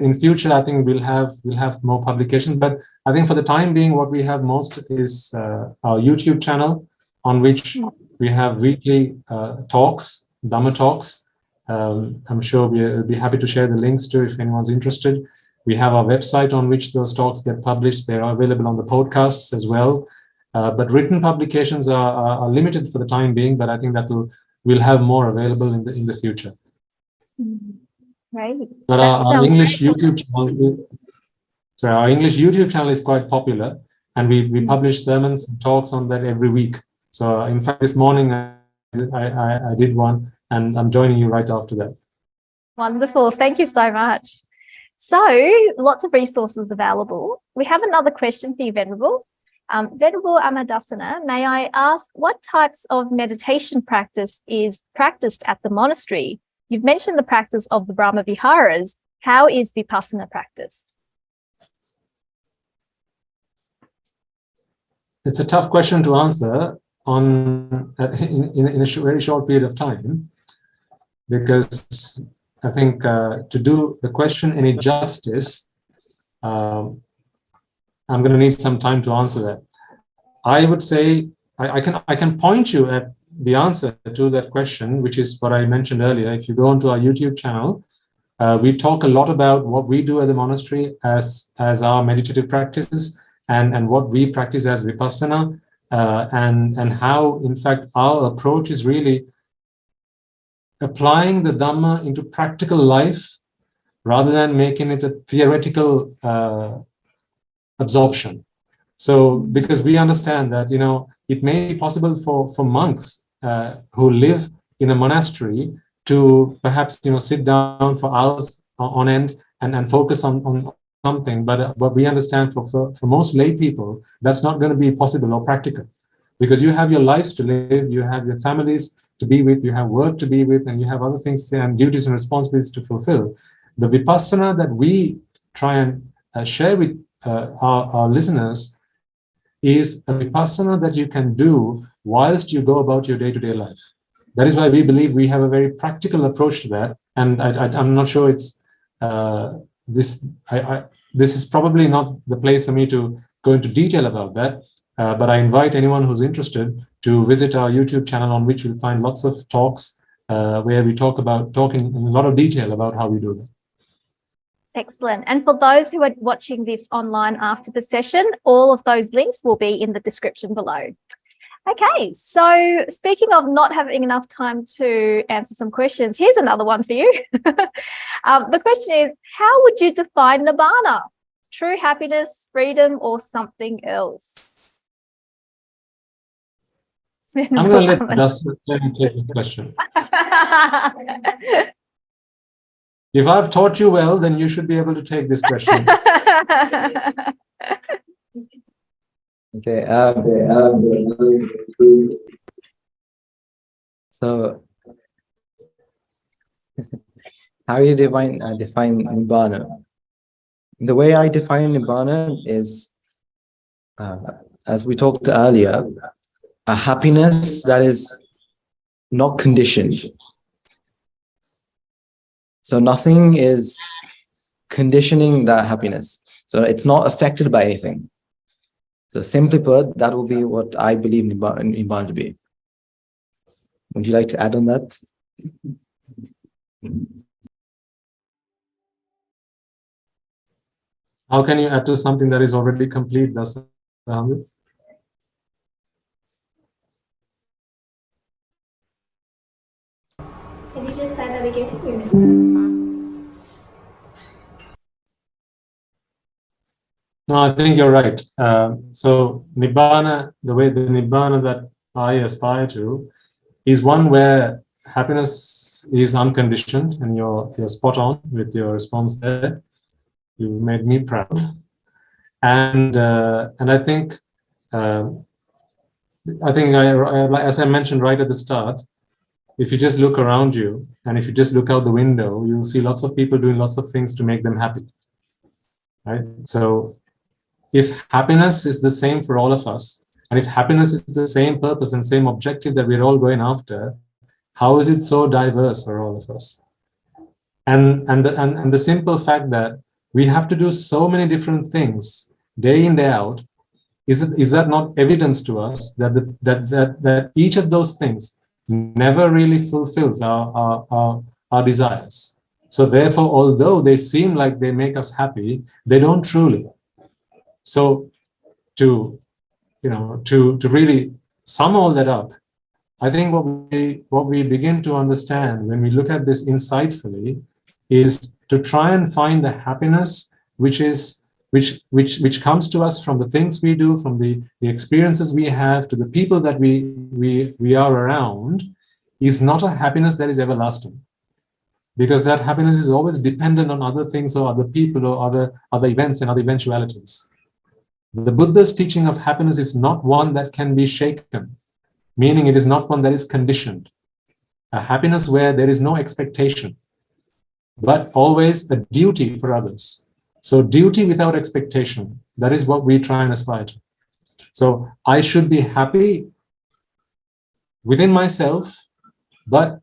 In future, I think we'll have more publications. But I think for the time being, what we have most is our YouTube channel, on which we have weekly talks, Dhamma talks. I'm sure we'll be happy to share the links to if anyone's interested. We have our website on which those talks get published. They are available on the podcasts as well. But written publications are limited for the time being, but I think that we'll have more available in the future. Right. But our English YouTube channel is quite popular, and we publish sermons and talks on that every week. So in fact, this morning I did one, and I'm joining you right after that. Wonderful. Thank you so much. So lots of resources available. We have another question for you, Venerable. Venerable Amadassana, may I ask what types of meditation practice is practiced at the monastery? You've mentioned the practice of the Brahma Viharas. How is Vipassana practiced? It's a tough question to answer in a very short period of time, because I think to do the question any justice, I'm going to need some time to answer that. I would say I can point you at the answer to that question, which is what I mentioned earlier. If you go onto our YouTube channel, we talk a lot about what we do at the monastery as our meditative practices, and what we practice as Vipassana, and how, in fact, our approach is really applying the Dhamma into practical life rather than making it a theoretical absorption. So, because we understand that, it may be possible for monks who live in a monastery to perhaps, sit down for hours on end and focus on something. But what we understand for most lay people, that's not going to be possible or practical, because you have your lives to live, you have your families to be with, you have work to be with, and you have other things and duties and responsibilities to fulfill. The Vipassana that we try and share with our listeners is a Vipassana that you can do whilst you go about your day-to-day life. That is why we believe we have a very practical approach to that. And I'm not sure it's this is probably not the place for me to go into detail about that. But I invite anyone who's interested to visit our YouTube channel, on which you'll find lots of talks where we talking in a lot of detail about how we do that. Excellent. And for those who are watching this online after the session, all of those links will be in the description below. Okay, so speaking of not having enough time to answer some questions, here's another one for you. The question is, how would you define Nibbana? True happiness, freedom, or something else? I'm going to let Dasa take the question. If I've taught you well, then you should be able to take this question. Okay. So, how you define Nibbana? The way I define Nibbana is, as we talked earlier, a happiness that is not conditioned. So nothing is conditioning that happiness. So it's not affected by anything. So simply put, that will be what I believe Nibbana to be. Would you like to add on that? How can you add to something that is already complete, Dasa? Can you just say that again? We missed that. No, I think you're right. So Nibbana, the Nibbana that I aspire to, is one where happiness is unconditioned, and you're spot on with your response there. You made me proud. And I think as I mentioned right at the start, if you just look around you and if you just look out the window, you'll see lots of people doing lots of things to make them happy, right? So if happiness is the same for all of us, and if happiness is the same purpose and same objective that we're all going after, how is it so diverse for all of us? And the simple fact that we have to do so many different things day in, day out, is that not evidence to us that each of those things never really fulfills our desires? So therefore, although they seem like they make us happy, they don't truly. So to really sum all that up, I think what we begin to understand when we look at this insightfully is to try and find the happiness which comes to us from the things we do, from the experiences we have, to the people that we are around, is not a happiness that is everlasting. Because that happiness is always dependent on other things or other people or other events and other eventualities. The Buddha's teaching of happiness is not one that can be shaken, meaning it is not one that is conditioned. A happiness where there is no expectation, but always a duty for others. So duty without expectation, that is what we try and aspire to. So I should be happy within myself, but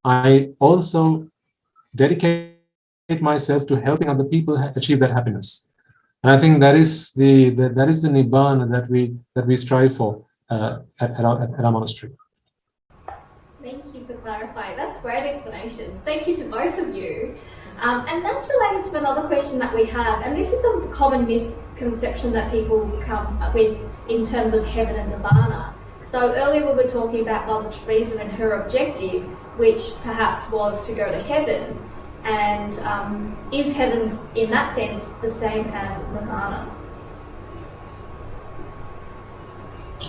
I also dedicate myself to helping other people achieve that happiness. And I think that is the Nibbana that we strive for at our monastery. Thank you for clarifying. That's great explanations. Thank you to both of you. And that's related to another question that we have, and this is a common misconception that people come up with in terms of heaven and Nibbana. So earlier we were talking about Mother Teresa and her objective, which perhaps was to go to heaven. And is heaven, in that sense, the same as Nibbana?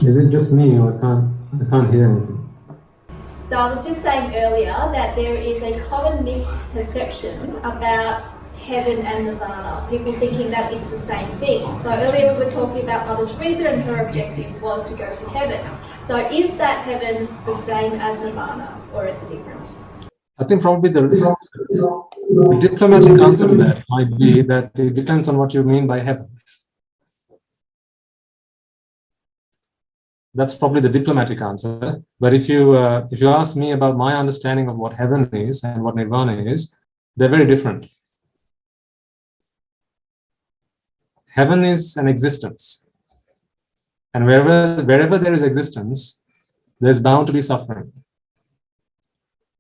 Is it just me, or I can't hear anything? So I was just saying earlier that there is a common misperception about heaven and Nibbana, people thinking that it's the same thing. So earlier we were talking about Mother Teresa and her objective was to go to heaven. So is that heaven the same as Nibbana, or is it different? I think probably the diplomatic answer to that might be that it depends on what you mean by heaven. That's probably the diplomatic answer. But if you ask me about my understanding of what heaven is and what Nirvana is, they're very different. Heaven is an existence. And wherever there is existence, there's bound to be suffering.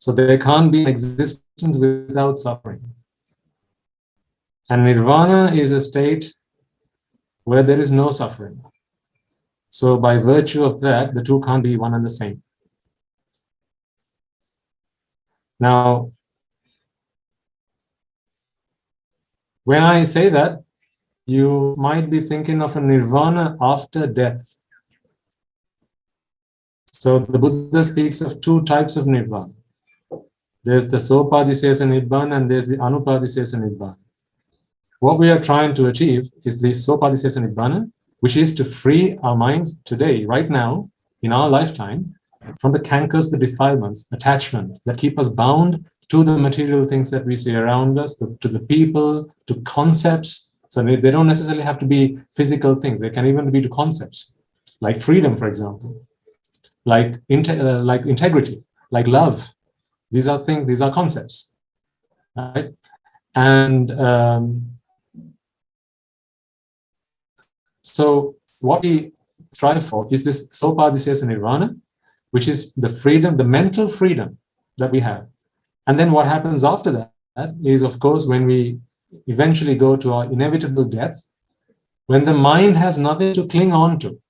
So there can't be an existence without suffering. And Nirvana is a state where there is no suffering. So by virtue of that, the two can't be one and the same. Now, when I say that, you might be thinking of a nirvana after death. So the Buddha speaks of two types of nirvana. There's the sopadisesa nibbana and there's the anupadisesa nibbana. What we are trying to achieve is the sopadisesa nibbana, which is to free our minds today, right now, in our lifetime, from the cankers, the defilements, attachment that keep us bound to the material things that we see around us, to the people, to concepts. So they don't necessarily have to be physical things. They can even be to concepts, like freedom, for example, like integrity, like love. These are things, these are concepts, right? And so what we strive for is this sopadisesa nirvana, which is the freedom, the mental freedom that we have. And then what happens after that is, of course, when we eventually go to our inevitable death, when the mind has nothing to cling on to,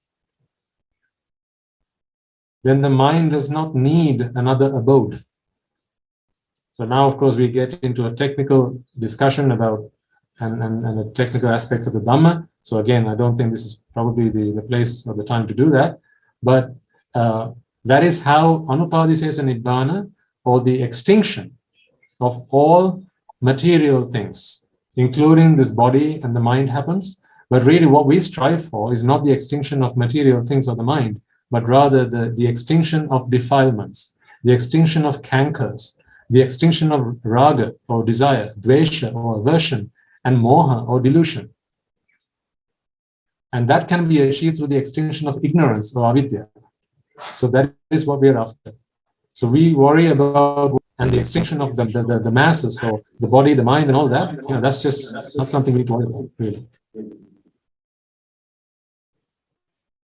then the mind does not need another abode. So now, of course, we get into a technical discussion about and a technical aspect of the Dhamma. So again, I don't think this is probably the place or the time to do that. But that is how anupadisesa nibbana, or the extinction of all material things, including this body and the mind, happens. But really what we strive for is not the extinction of material things or the mind, but rather the extinction of defilements, the extinction of cankers, the extinction of raga or desire, dvesha or aversion, and moha or delusion. And that can be achieved through the extinction of ignorance or avidya. So that is what we are after. So we worry about and the extinction of the masses, so the body, the mind, and all that. That's just not something we need to worry about, really.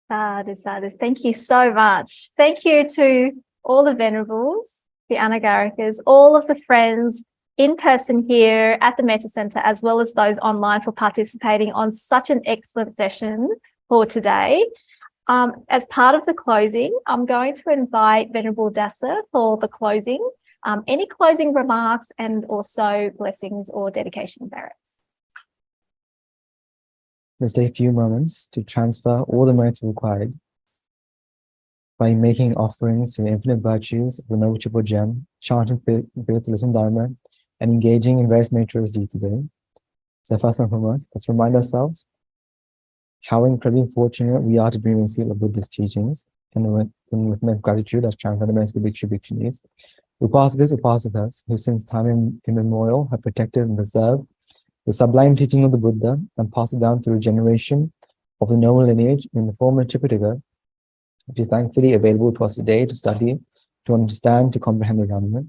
Sadhu, sadhu. Thank you so much. Thank you to all the venerables, the anagarikas, all of the friends in person here at the Metta Centre, as well as those online for participating on such an excellent session for today. As part of the closing, I'm going to invite Venerable Dasa for the closing. Any closing remarks and also blessings or dedication merits. Let's take a few moments to transfer all the merits required by making offerings to the infinite virtues of the Noble Triple Gem, chanting faith, listen Dharma, and engaging in various meritorious deeds today. So first and foremost, let's remind ourselves how incredibly fortunate we are to be received of Buddhist teachings, and with immense gratitude, let's chant for the merits of the Bhikshu Bhikshunis, Upasakas, Upasikas, who since time immemorial have protected and preserved the sublime teaching of the Buddha and passed it down through generation of the noble lineage in the form of Tripitaka, which is thankfully available to us today to study, to understand, to comprehend the Dhamma.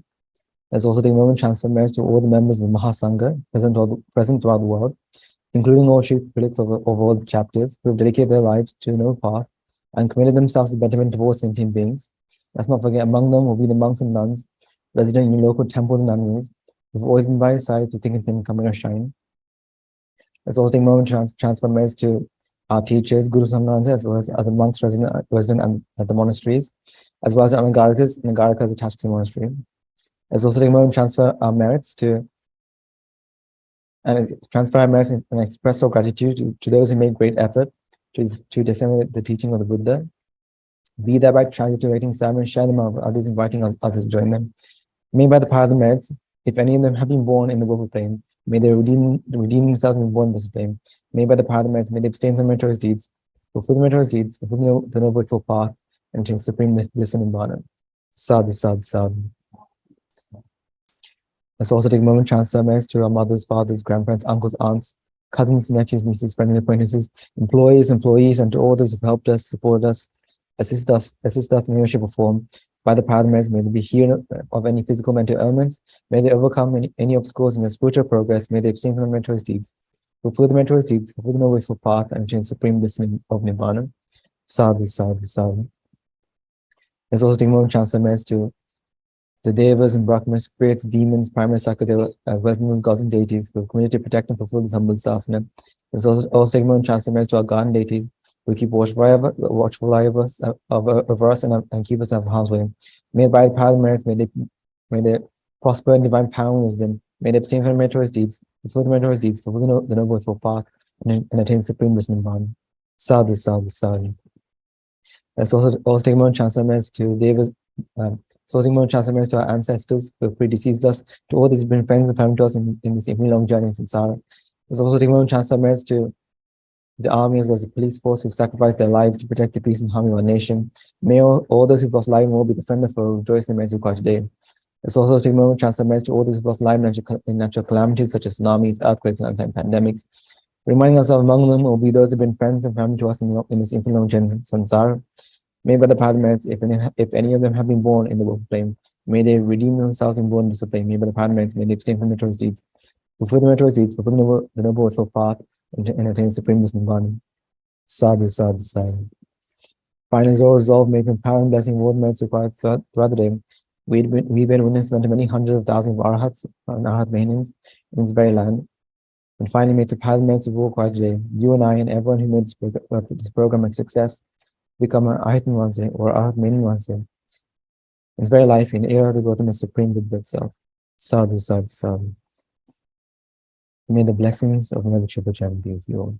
Let's also take a moment to transfer merits to all the members of the Mahasangha present throughout the world, including all chief prelates of all the chapters who have dedicated their lives to a noble path and committed themselves to the betterment of all sentient beings. Let's not forget among them will be the monks and nuns resident in local temples and nunneries who've always been by his side through thick and thin, coming or shine. Let's also take a moment to transfer merits to our teachers, Guru Samghansa, as well as other monks resident at the monasteries, as well as anagarikas attached to the monastery. Let's also take a moment to transfer our merits and express our gratitude to those who made great effort to disseminate the teaching of the Buddha. Be thereby translating some and share them out with others, inviting others to join them. May by the power of the merits, if any of them have been born in the willful plane, may they redeem themselves and be born in this plane. May by the power of the merits, may they abstain from meritorious deeds, fulfill the meritorious deeds, fulfill the noble virtual path, and attain supreme bliss and Nibbana. Sadhu, sadhu, sadhu. Let's also take a moment to transfer merits to our mothers, fathers, grandparents, uncles, aunts, cousins, nephews, nieces, friends, and acquaintances, employees, and to all those who have helped us, supported us, assist us in any shape or form. By the power of the merits, may they be healed of any physical, mental ailments. May they overcome any obstacles in their spiritual progress. May they abstain from the meritorious deeds, fulfill the meritorious deeds, fulfill the noble for path, and attain supreme bliss of Nibbana. Sadhu, sadhu, sadhu. Let's also take a moment to transfer merits to the Devas and Brahmas, spirits, demons, primary Sakadeva, as well as gods and deities who have committed to protect and fulfill this humble sasana. Let's also take a moment to transfer merits to our God and deities who keep watchful over us and keep us out of harm's way. May by the power of the merits, may they prosper in divine power and wisdom. May they abstain from meritorious deeds, fulfill the meritorious deeds, fulfill the noble for path, and attain supreme bliss and Nibbana. Sadhu, sadhu, sadhu. Let's also take a moment to transfer merits to Devas. To our ancestors who have predeceased us, to all those who have been friends and family to us in this infinitely long journey in samsara. Let's also take a moment to transfer merits to the army as well as the police force who've sacrificed their lives to protect the peace and harmony of our nation. May all those who've lost life will be defended for rejoicing in the merits required today. Let's also take a moment to transfer merits to all those who've lost life in natural calamities such as tsunamis, earthquakes, and pandemics. Reminding ourselves among them will be those who've been friends and family to us in this infinite long journey in samsara. May by the power of the merits, if any of them have been born in the willful plane, may they redeem themselves and born in this plane. May by the power of the merits, may they abstain from meritorious deeds, fulfill the meritorious deeds, fulfill the noble virtual path, and attain supreme bliss and Nibbana. Sadhu, sadhu, sadhu. Finally, as all resolve, may the power and blessing of all the merits required throughout the day. We've been witness to many hundreds of thousands of arhats and arhat Mahinins in this very land. And finally, may the power and merits of all required today, you and I and everyone who made this program a success, become an Arhat Manse or Arhat Main Manse. In its very life, in the era of the Gautama Supreme Buddha itself. Sadhu, sadhu, sadhu. May the blessings of the Noble Triple Gem be with you all.